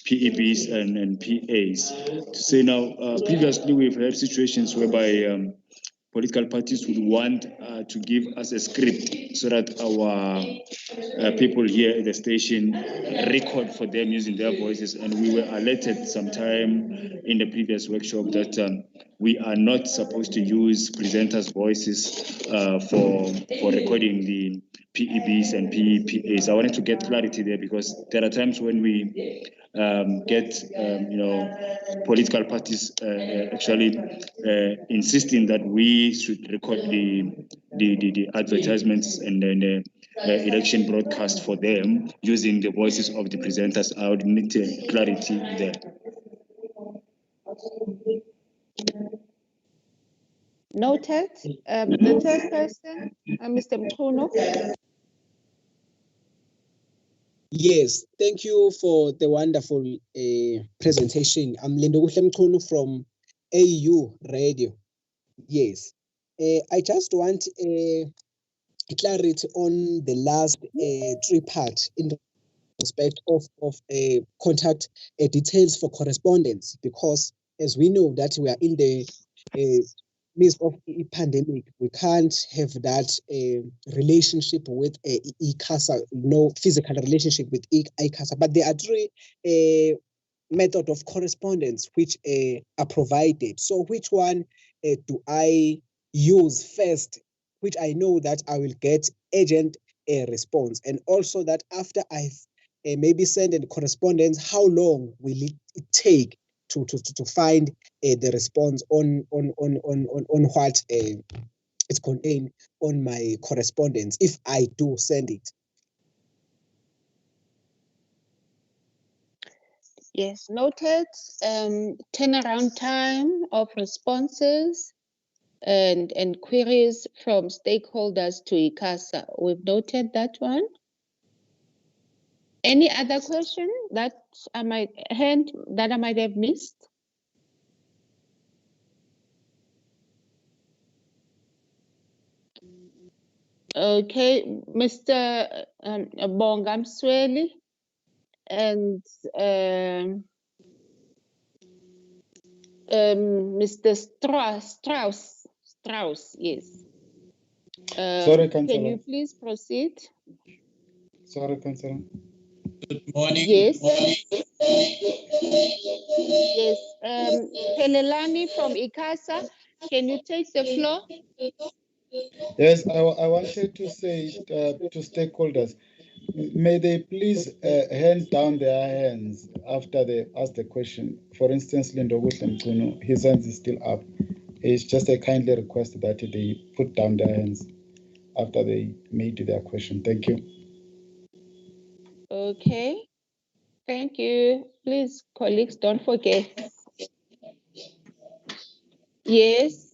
PEBs and PAs. To say now, previously we've had situations whereby political parties would want to give us a script so that our people here at the station record for them using their voices. And we were alerted sometime in the previous workshop that we are not supposed to use presenters' voices for recording the PEBs and PAs. I wanted to get clarity there, because there are times when we get political parties actually insisting that we should record the advertisements and then election broadcast for them using the voices of the presenters. I would need clarity there.
Noted. The third person, Mr. Mkuno.
Yes, thank you for the wonderful presentation. I'm Lindo Mkuno from AU Radio. Yes, I just want clarity on the last three-part in respect of contact details for correspondence, because as we know that we are in the midst of a pandemic, we can't have that relationship with ICASA, no physical relationship with ICASA, but there are three method of correspondence which are provided. So which one do I use first, which I know that I will get urgent response, and also that after I've maybe send a correspondence, how long will it take to find the response on what is contained on my correspondence if I do send it?
Yes, noted. Turnaround time of responses and queries from stakeholders to ICASA. We've noted that one. Any other question that I might have missed? Okay, Mr. Bongamsweli and Mr. Strauss, yes.
Sorry, Councillor.
Can you please proceed?
Sorry, Councillor.
Good morning.
Yes.
Good morning.
Yes. Pelelani from ICASA, can you take the floor?
Yes, I wanted to say to stakeholders, may they please hand down their hands after they ask the question. For instance, Lindo Mkuno, his hands is still up. It's just a kindly request that they put down their hands after they made their question. Thank you.
Okay. Thank you. Please, colleagues, don't forget. Yes,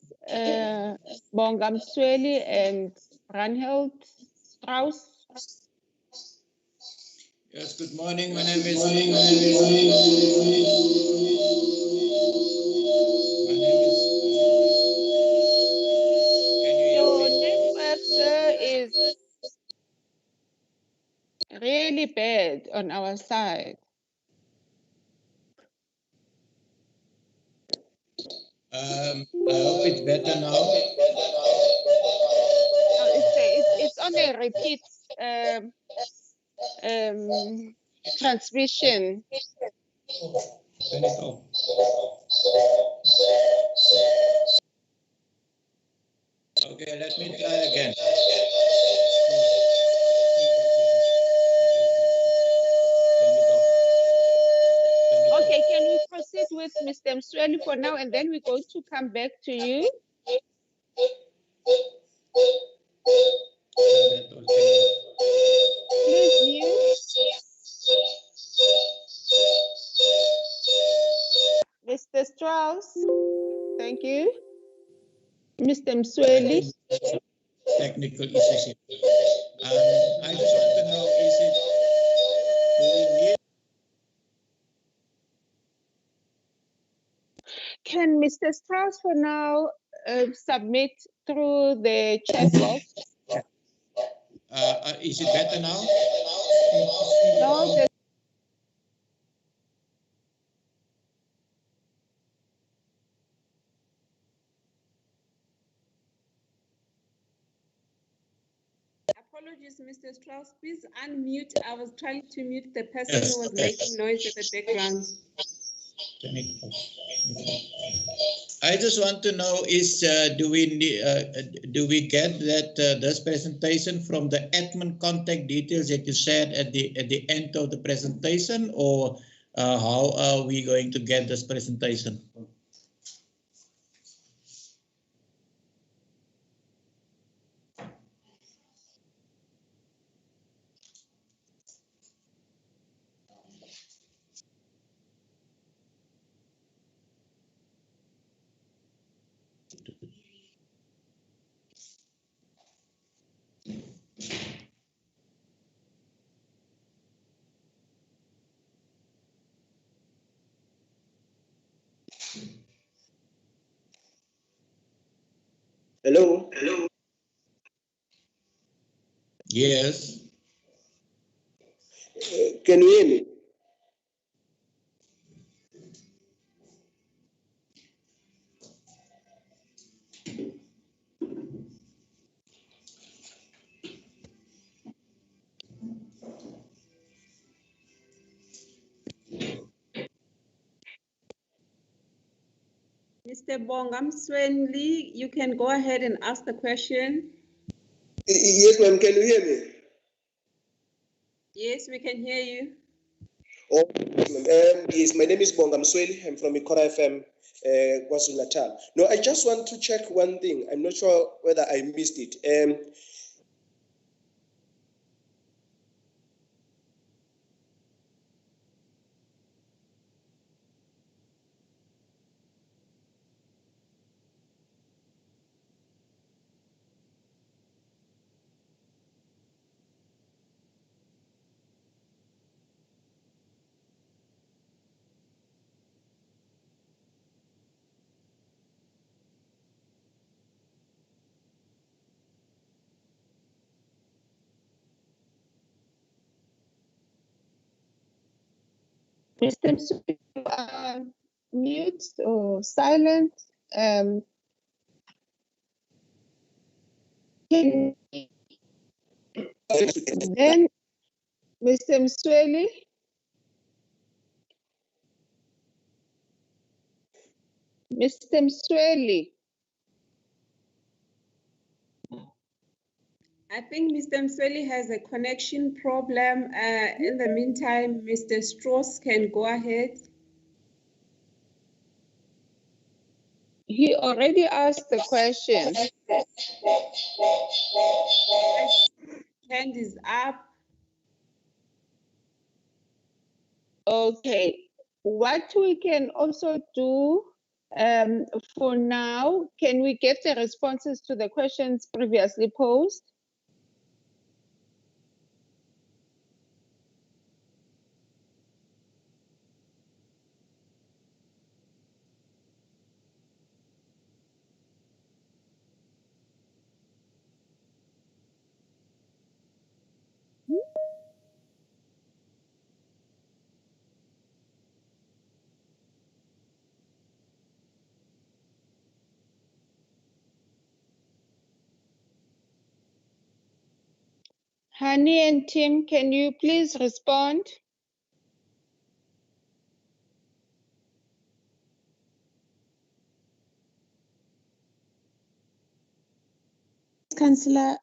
Bongamsweli and Ranheld Strauss.
Yes, good morning. My name is
really bad on our side.
I hope it's better now.
No, it's on a repeat transmission.
Turn it off. Okay, let me try again.
Okay, can we proceed with Mr. Msweli for now, and then we're going to come back to you? Please mute. Mr. Strauss, thank you. Mr. Msweli.
Technical issues. I just want to know, do we need?
Can Mr. Strauss for now submit through the chat box?
Is it better now?
No,
Apologies, Mr. Strauss. Please unmute. I was trying to mute the person who was making noise at the background.
I just want to know do we get that this presentation from the admin contact details that you said at the end of the presentation, or how are we going to get this presentation?
Hello?
Yes.
Can you hear me?
Mr. Bongam Swenli, you can go ahead and ask the question.
Yes, ma'am. Can you hear me?
Yes, we can hear you.
Oh, yes, my name is Bongam Sweli. I'm from Ikora FM, KwaZulu Natal. No, I just want to check one thing. I'm not sure whether I missed it.
Mr. Msweli, mute or silent. Then, Mr. Msweli. Mr. Msweli.
I think Mr. Msweli has a connection problem. In the meantime, Mr. Strauss can go ahead.
He already asked the question.
Hand is up.
Okay. What we can also do for now, can we get the responses to the questions previously posed? Hani and Tim, can you please respond?
Councillor,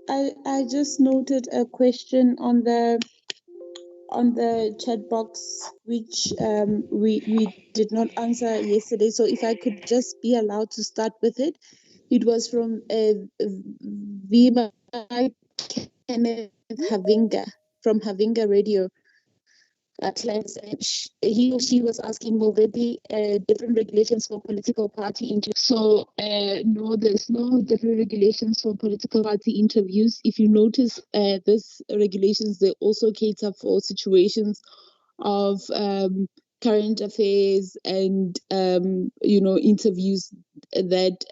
I just noted a question on the chat box which we did not answer yesterday. So if I could just be allowed to start with it. It was from Viva Kenneth Havinga from Havinga Radio. He or she was asking, will there be different regulations for political party interviews? So no, there's no different regulations for political party interviews. If you notice, these regulations, they also cater for situations of current affairs and interviews that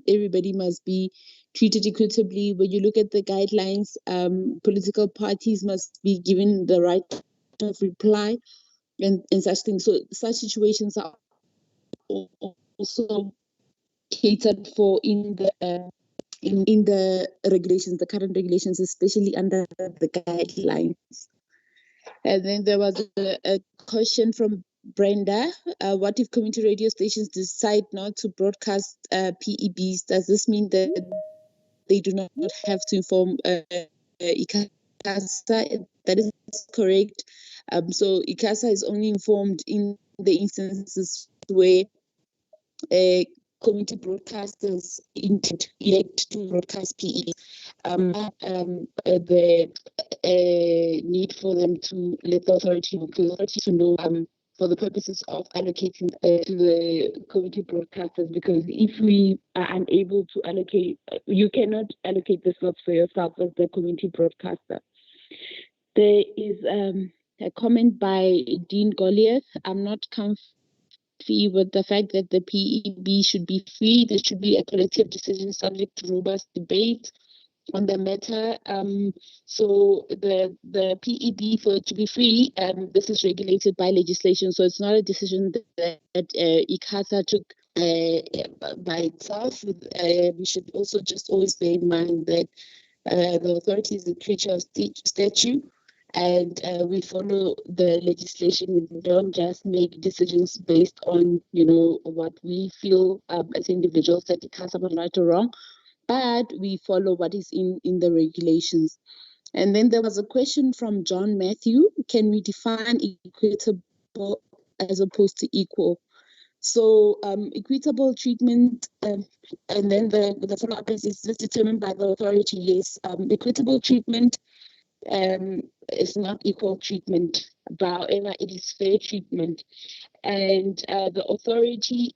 everybody must be treated equitably. When you look at the guidelines, political parties must be given the right of reply and such things. So such situations are also catered for in the regulations, the current regulations, especially under the guidelines. And then there was a question from Brenda. What if community radio stations decide not to broadcast PEBs? Does this mean that they do not have to inform ICASA? That is correct. So ICASA is only informed in the instances where community broadcasters elect to broadcast PEBs. The need for them to let the authority know for the purposes of allocating to the community broadcasters, because if we are unable to allocate, you cannot allocate the slots for yourself as the community broadcaster. There is a comment by Dean Goliath. I'm not comfy with the fact that the PEB should be free. There should be a collective decision subject to robust debate on the matter. So the PEB, for it to be free, this is regulated by legislation. So it's not a decision that ICASA took by itself. We should also just always bear in mind that the authority is a creature of statute, and we follow the legislation. We don't just make decisions based on, what we feel as individuals that ICASA was right or wrong, but we follow what is in the regulations. And then there was a question from John Matthew: can we define equitable as opposed to equal? So equitable treatment, and then the follow-up is this determined by the authority? Yes, equitable treatment is not equal treatment, however, it is fair treatment. And the authority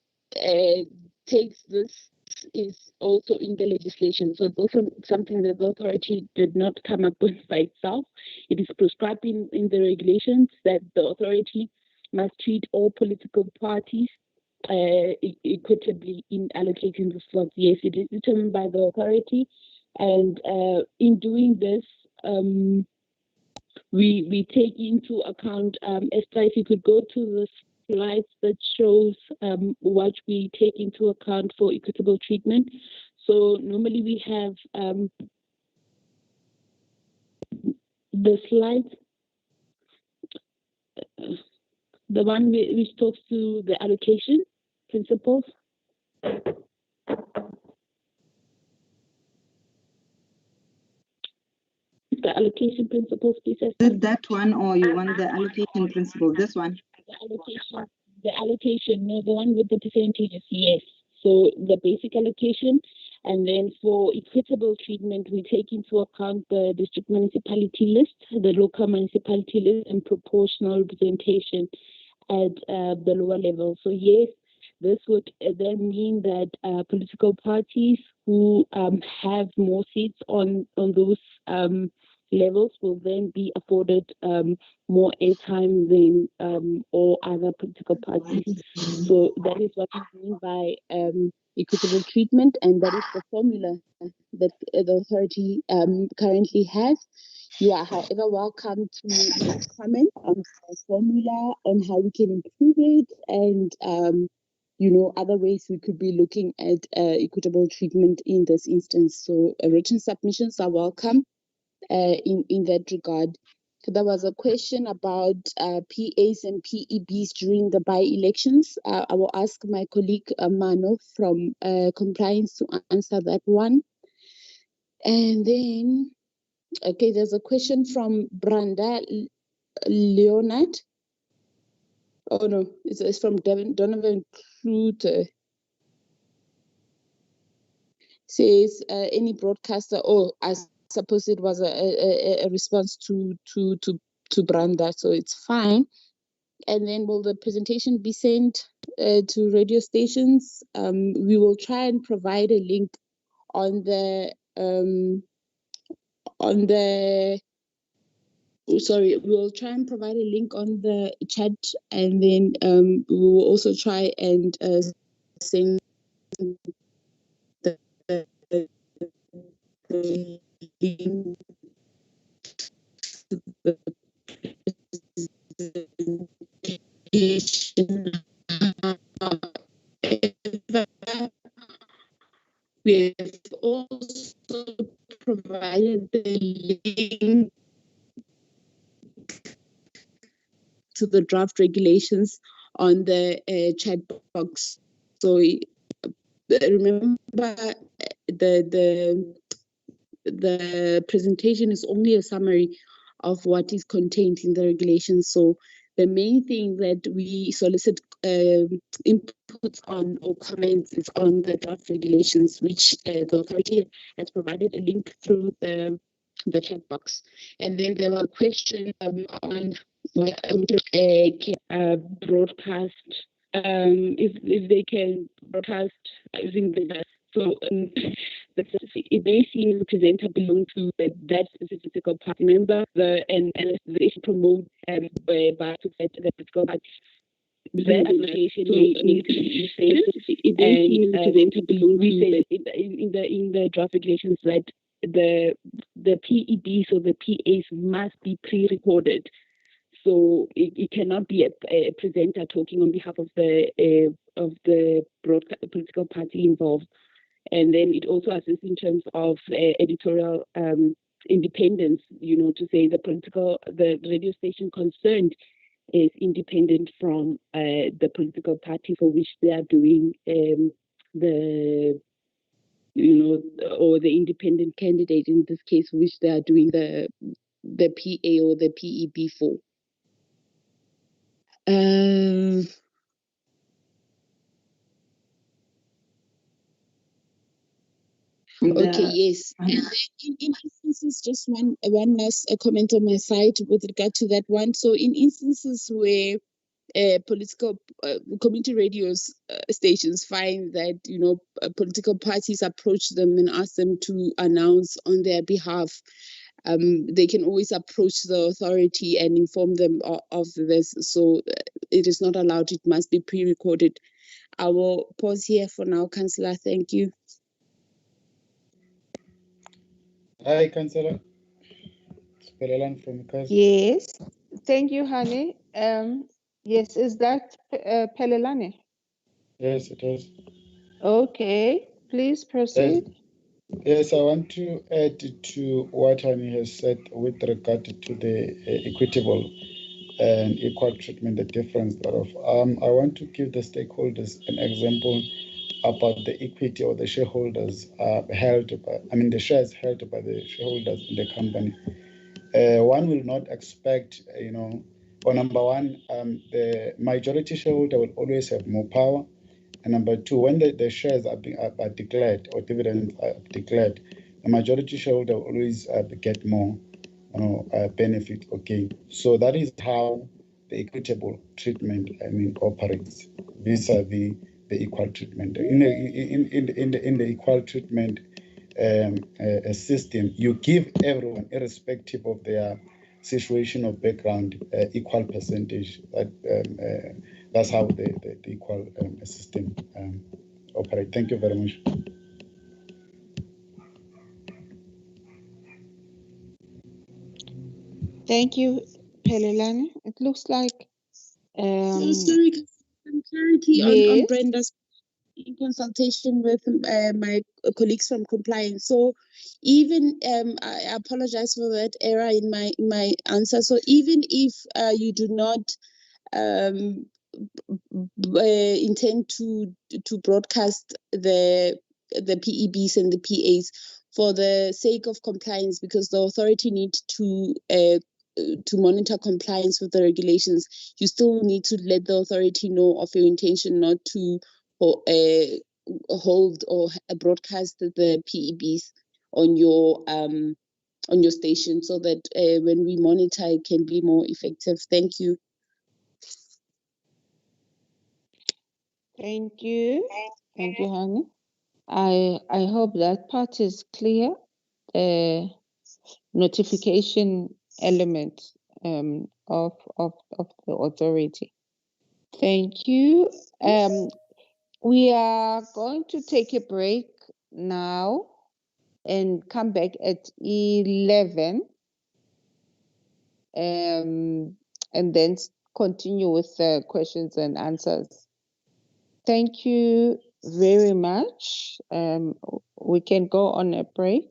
takes this, is also in the legislation. So it's also something that the authority did not come up with by itself. It is prescribed in the regulations that the authority must treat all political parties equitably in allocating the slots. Yes, it is determined by the authority. And in doing this, we take into account, Esther, if you could go to the slides that shows what we take into account for equitable treatment. So normally we have the slide, the one which talks to the allocation principles. The allocation principles, please.
Is it that one, or you want the allocation principle? This one?
The allocation, no, the one with the percentages, yes. So the basic allocation, and then for equitable treatment, we take into account the district municipality list, the local municipality list, and proportional representation at the lower level. So yes, this would then mean that political parties who have more seats on those levels will then be afforded more airtime than all other political parties. So that is what we mean by equitable treatment, and that is the formula that the authority currently has. You are, however, welcome to make comment on the formula, on how we can improve it, and other ways we could be looking at equitable treatment in this instance. So written submissions are welcome.
in that regard. There was a question about PAs and PEBs during the by-elections. I will ask my colleague Mano from compliance to answer that one. And then, okay, there's a question from Branda Leonard. Oh no, it's from Donovan Klute. Says any broadcaster. Oh, I suppose it was a response to Branda, so it's fine. And then will the presentation be sent to radio stations? We will try and provide a link on the we will try and provide a link on the chat, and then we will also try and send the link to the presentation. We have also provided the link to the draft regulations on the chat box. So remember, the presentation is only a summary of what is contained in the regulations. So the main thing that we solicit input on or comments is on the draft regulations, which the authority has provided a link through the chat box. And then there were a question on broadcast, if they can broadcast using the bus. So it may seem the presenter belong to that specific party member, and they should promote by the political party. That association may need to be safe. It may seem the presenter belong to in the draft regulations that the PEBs or the PAs must be pre-recorded. So it cannot be a presenter talking on behalf of the political party involved. And then it also assists in terms of editorial independence, to say the radio station concerned is independent from the political party for which they are doing or the independent candidate in this case, which they are doing the PA or the PEB for. Okay, yes. And then in instances, just one last comment on my side with regard to that one. So in instances where political community radios stations find that political parties approach them and ask them to announce on their behalf, they can always approach the authority and inform them of this. So it is not allowed. It must be pre-recorded. I will pause here for now, Councillor. Thank you.
Hi, Councillor. Pelelan from ICASA.
Yes, thank you, Hani. Yes, is that Pelelane?
Yes, it is.
Okay, please proceed.
Yes, I want to add to what Hani has said with regard to the equitable and equal treatment, the difference thereof. I want to give the stakeholders an example about the equity or the shareholders the shares held by the shareholders in the company. One will not expect, or number one, the majority shareholder will always have more power. And number two, when the shares are declared or dividends are declared, the majority shareholder will always get more benefit or gain. So that is how the equitable treatment operates vis-a-vis the equal treatment. In the equal treatment system, you give everyone, irrespective of their situation or background, equal percentage. That's how the equal system operates. Thank you very much.
Thank you, Pelelane. It looks like
So sorry, some clarity on
yes.
Brenda's. in consultation with my colleagues from compliance. So even I apologize for that error in my answer. So even if you do not intend to broadcast the PEBs and the PAs for the sake of compliance, because the authority needs to monitor compliance with the regulations, you still need to let the authority know of your intention not to hold or broadcast the PEBs on your station, so that when we monitor, it can be more effective. Thank you.
Thank you. Thank you, Hani. I hope that part is clear. Notification element of the authority. Thank you. We are going to take a break now and come back at 11, and then continue with the questions and answers. Thank you very much. We can go on a break.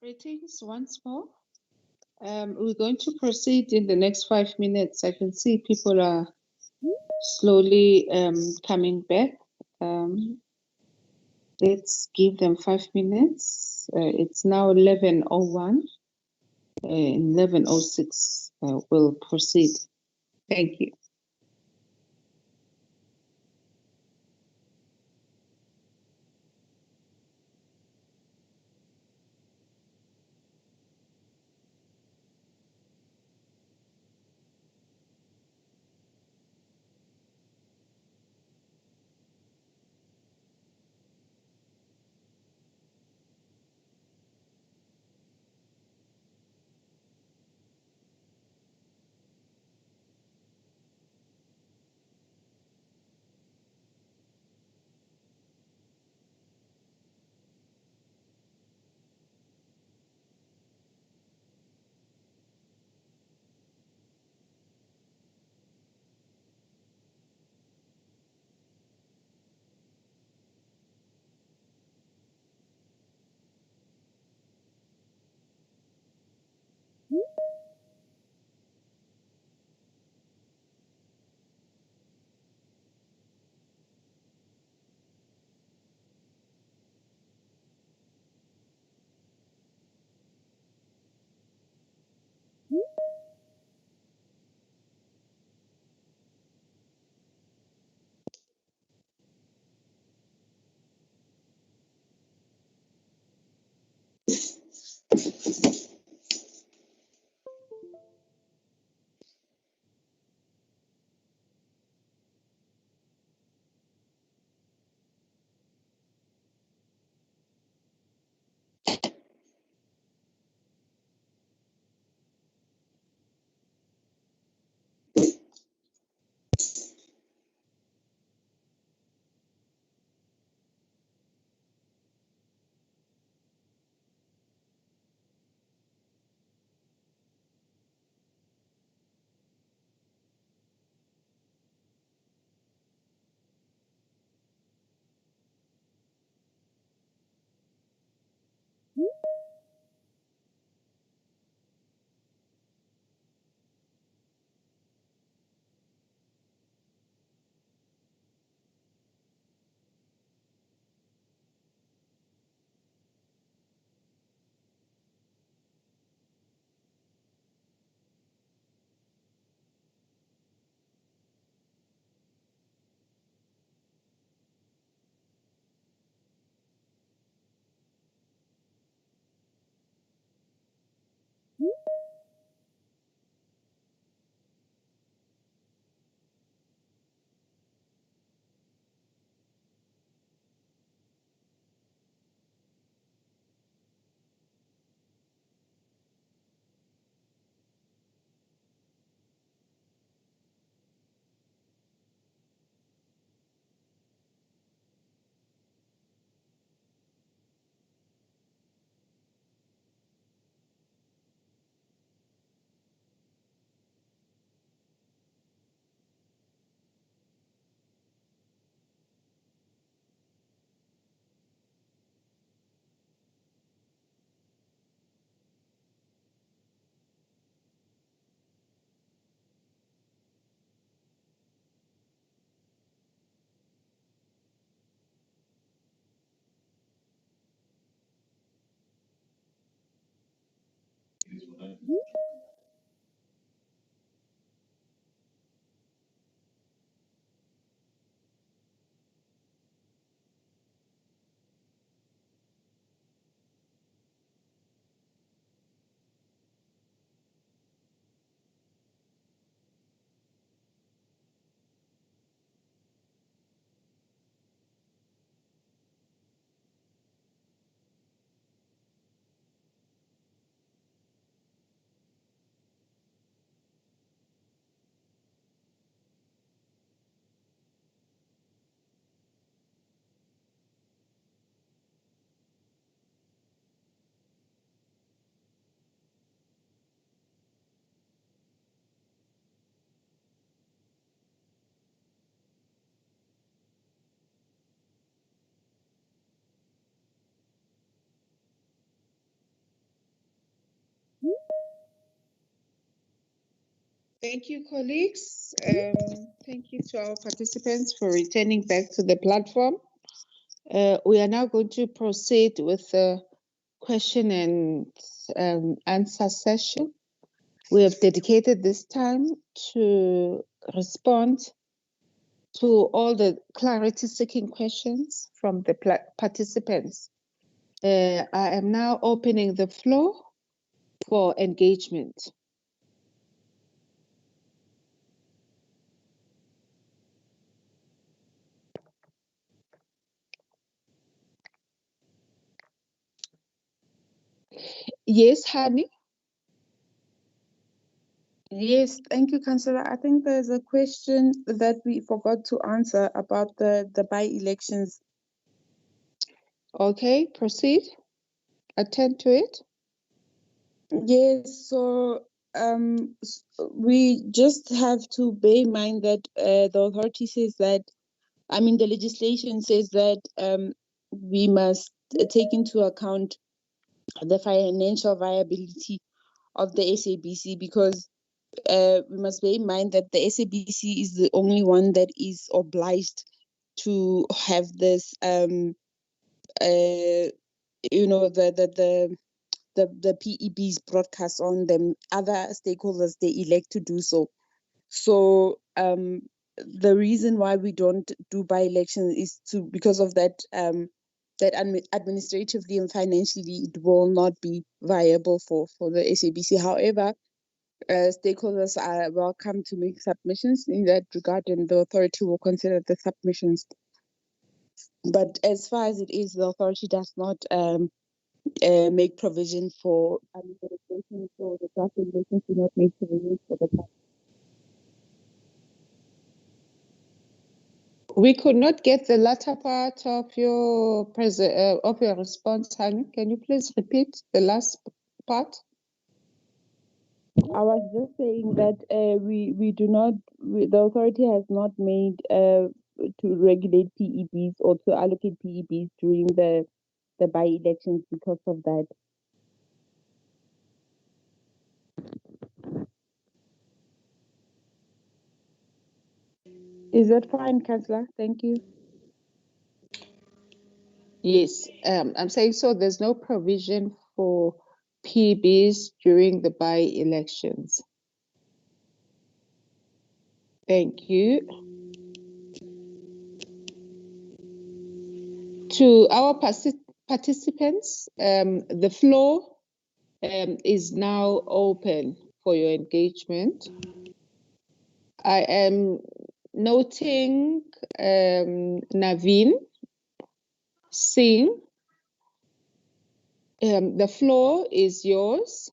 Greetings once more. We're going to proceed in the next 5 minutes. I can see people are slowly coming back. Let's give them 5 minutes. It's now 11:01. 11:06, we'll proceed. Thank you. Thank you, colleagues. Thank you to our participants for returning back to the platform. We are now going to proceed with the question and answer session. We have dedicated this time to respond to all the clarity-seeking questions from the participants. I am now opening the floor for engagement. Yes, Hani? Yes, thank you, Councillor. I think there's a question that we forgot to answer about the by-elections. Okay, proceed. Attend to it. Yes, so we just have to bear in mind that the authority says that, I mean, the legislation says that we must take into account the financial viability of the SABC, because we must bear in mind that the SABC is the only one that is obliged to have this, you know, the PEBs broadcast on them. Other stakeholders, they elect to do so. So the reason why we don't do by-election is because of that, that administratively and financially it will not be viable for the SABC. However, stakeholders are welcome to make submissions in that regard, and the authority will consider the submissions. But as far as it is, the authority does not make provision for administration, so the draft regulations do not make provision for the. We could not get the latter part of your response, Hani. Can you please repeat the last part? I was just saying that we do not, the authority has not made to regulate PEBs or to allocate PEBs during the by-elections because of that. Is that fine, Councillor? Thank you. Yes, I'm saying so. There's no provision for PEBs during the by-elections. Thank you. To our participants, the floor is now open for your engagement. I am noting Naveen Singh. The floor is yours.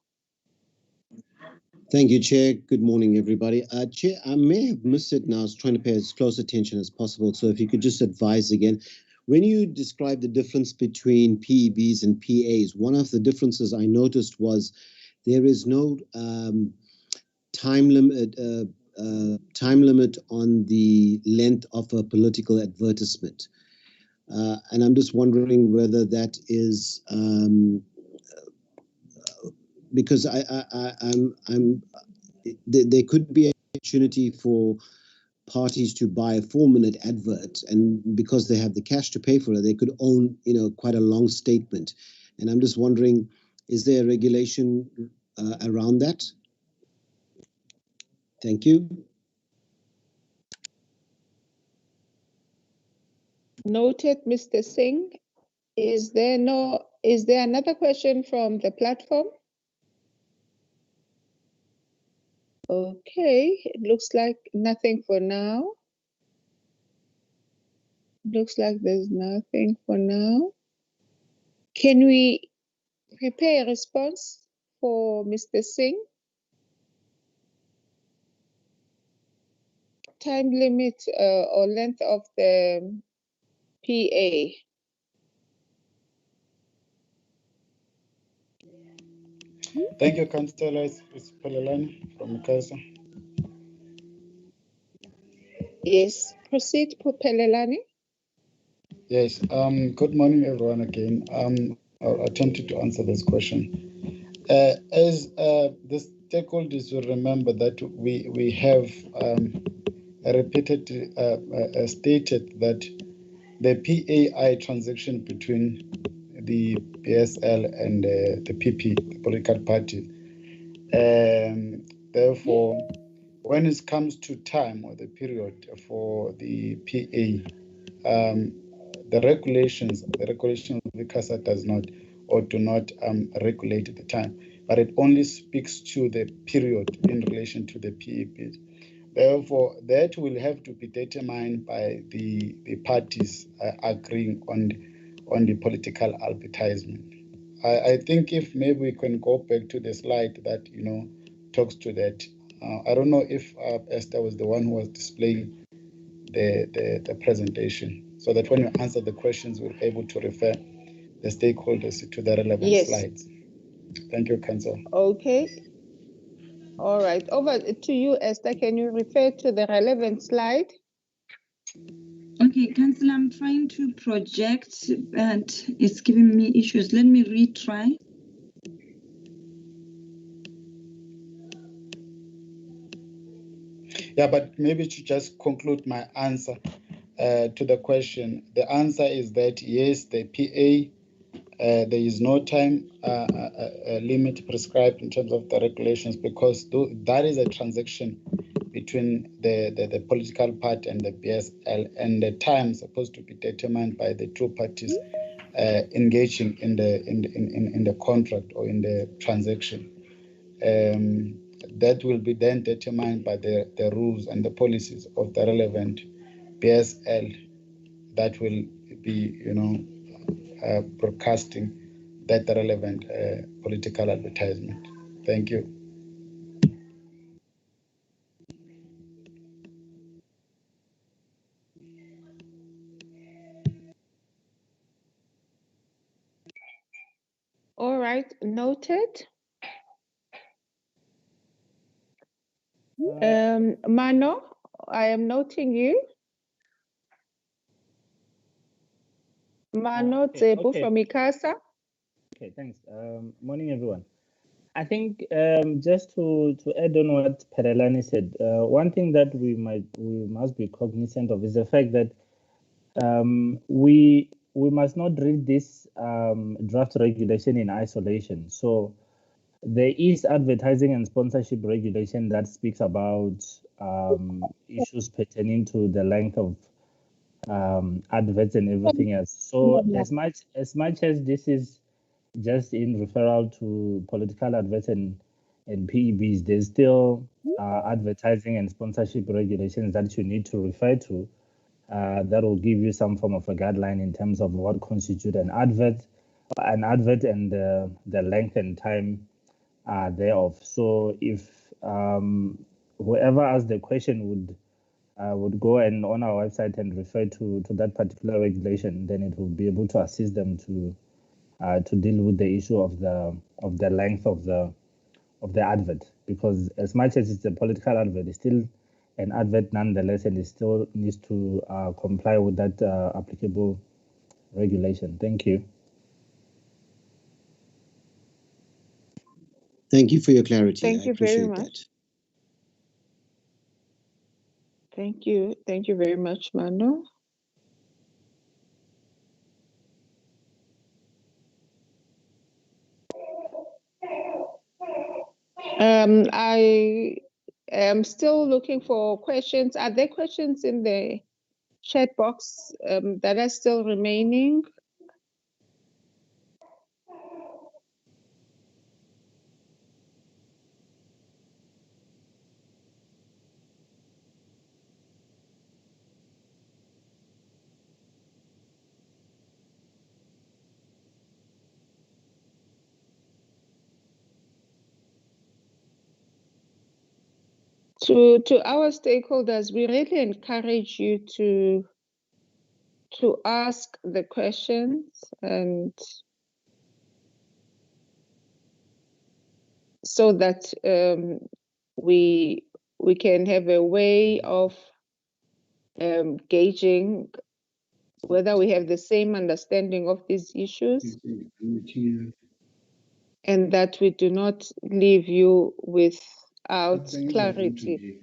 Thank you, Chair. Good morning, everybody. Chair, I may have missed it now. I was trying to pay as close attention as possible. So if you could just advise again, when you describe the difference between PEBs and PAs, one of the differences I noticed was there is no time limit on the length of a political advertisement. And I'm just wondering whether that is because there could be an opportunity for parties to buy a 4-minute advert, and because they have the cash to pay for it, they could own, quite a long statement. And I'm just wondering, is there a regulation around that? Thank you.
Noted, Mr. Singh. Is there another question from the platform? Okay, it looks like nothing for now. Looks like there's nothing for now. Can we prepare a response for Mr. Singh? Time limit or length of the PA?
Thank you, Councillor. It's Pelelani from ICASA.
Yes, proceed, Pelelani.
Yes. Good morning, everyone. Again, I'll attempt to answer this question. As stakeholders will remember that we have repeatedly stated that the PAI transaction between the PSL and the PP, the political parties. Therefore, when it comes to time or the period for the PA, the regulations of the ICASA does not or do not regulate the time, but it only speaks to the period in relation to the PEPs. Therefore, that will have to be determined by the parties agreeing on the political advertisement. I think if maybe we can go back to the slide that talks to that. I don't know if Esther was the one who was displaying the presentation, so that when we answer the questions, we're able to refer the stakeholders to the relevant slides. Thank you, Councillor.
Okay. All right. Over to you, Esther. Can you refer to the relevant slide?
Okay, Councillor, I'm trying to project, but it's giving me issues. Let me retry.
Yeah, but maybe to just conclude my answer to the question, the answer is that yes, the PA, there is no time limit prescribed in terms of the regulations, because that is a transaction between the political party and the PSL, and the time is supposed to be determined by the two parties engaging in the contract or in the transaction. That will be then determined by the rules and the policies of the relevant PSL that will be, broadcasting that relevant political advertisement. Thank you.
All right, noted. Mano, I am noting you. Mano Tsebu from ICASA.
Okay, thanks. Morning, everyone. I think just to add on what Perelani said, one thing that we must be cognizant of is the fact that we must not read this draft regulation in isolation. So there is advertising and sponsorship regulation that speaks about issues pertaining to the length of adverts and everything else. So as much as this is just in referral to political adverts and PEBs, there's still advertising and sponsorship regulations that you need to refer to that will give you some form of a guideline in terms of what constitutes an advert and the length and time thereof. So if whoever asked the question would go and on our website and refer to that particular regulation, then it will be able to assist them to deal with the issue of the length of the advert, because as much as it's a political advert, it's still an advert nonetheless, and it still needs to comply with that applicable regulation. Thank you.
Thank you for your clarity.
Thank you very much.
That.
Thank you. Thank you very much, Manu. I am still looking for questions. Are there questions in the chat box that are still remaining? To our stakeholders, we really encourage you to ask the questions, and so that we can have a way of gauging whether we have the same understanding of these issues. and that we do not leave you without clarity.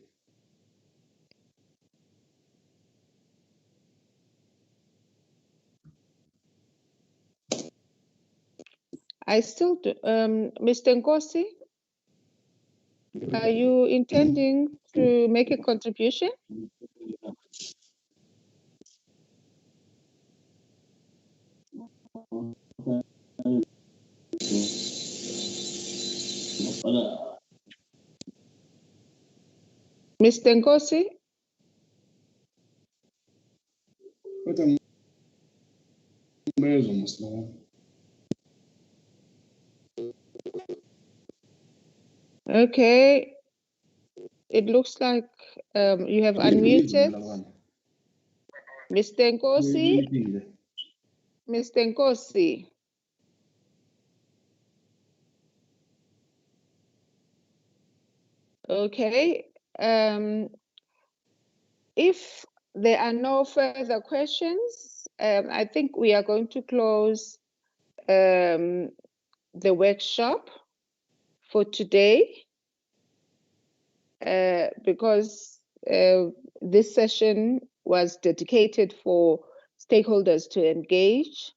I still do. Mr. Nkosi, are you intending to make a contribution? Mr. Nkosi? Okay, it looks like you have unmuted. Mr. Nkosi? Mr. Nkosi? Okay, if there are no further questions, I think we are going to close the workshop for today because this session was dedicated for stakeholders to engage,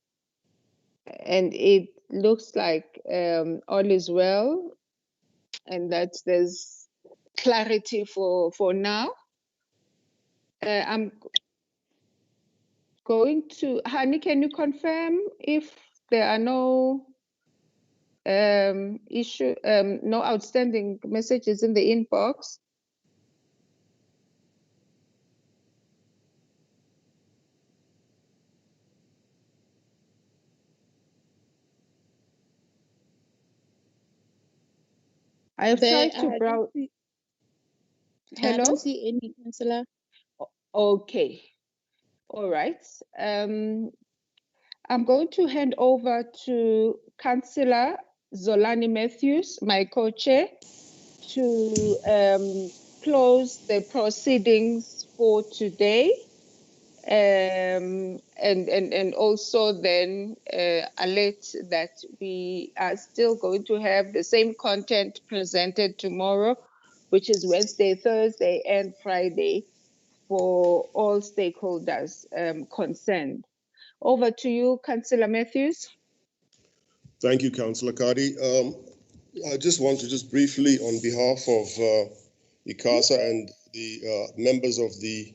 and it looks like all is well and that there's clarity for now. I'm going to, Hani, can you confirm if there are no no outstanding messages in the inbox? I have tried to browse.
I don't see any, Councillor.
Okay. All right. I'm going to hand over to Councillor Zolani Matthews, my co-chair, to close the proceedings for today, and also then alert that we are still going to have the same content presented tomorrow, which is Wednesday, Thursday, and Friday for all stakeholders concerned. Over to you, Councillor Matthews.
Thank you, Councillor Kadi. I just want to briefly, on behalf of ICASA and the members of the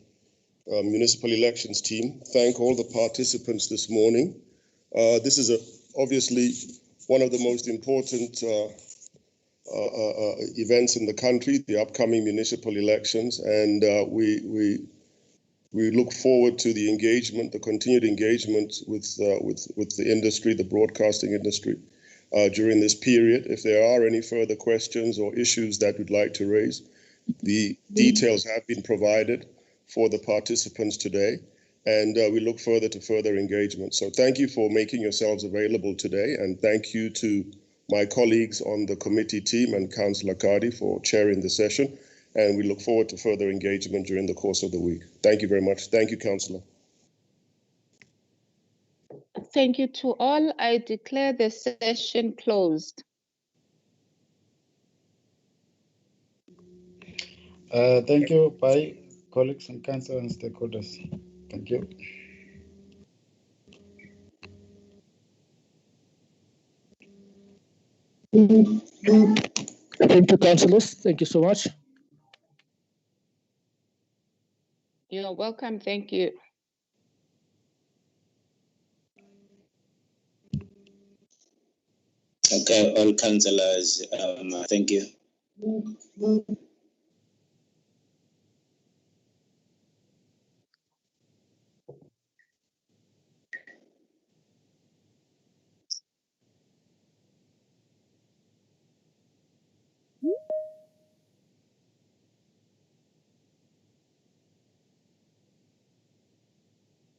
Municipal Elections team, thank all the participants this morning. This is obviously one of the most important events in the country, the upcoming municipal elections, and we look forward to the engagement, the continued engagement with the industry, the broadcasting industry, during this period. If there are any further questions or issues that we'd like to raise, the details have been provided for the participants today, and we look forward to further engagement. So thank you for making yourselves available today, and thank you to my colleagues on the committee team and Councillor Kadi for chairing the session. And we look forward to further engagement during the course of the week. Thank you very much. Thank you, Councillor.
Thank you to all. I declare the session closed.
Thank you. Bye, colleagues and council and stakeholders. Thank you.
Thank you, councillors. Thank you so much.
You're welcome. Thank you.
Okay, all councillors, thank you.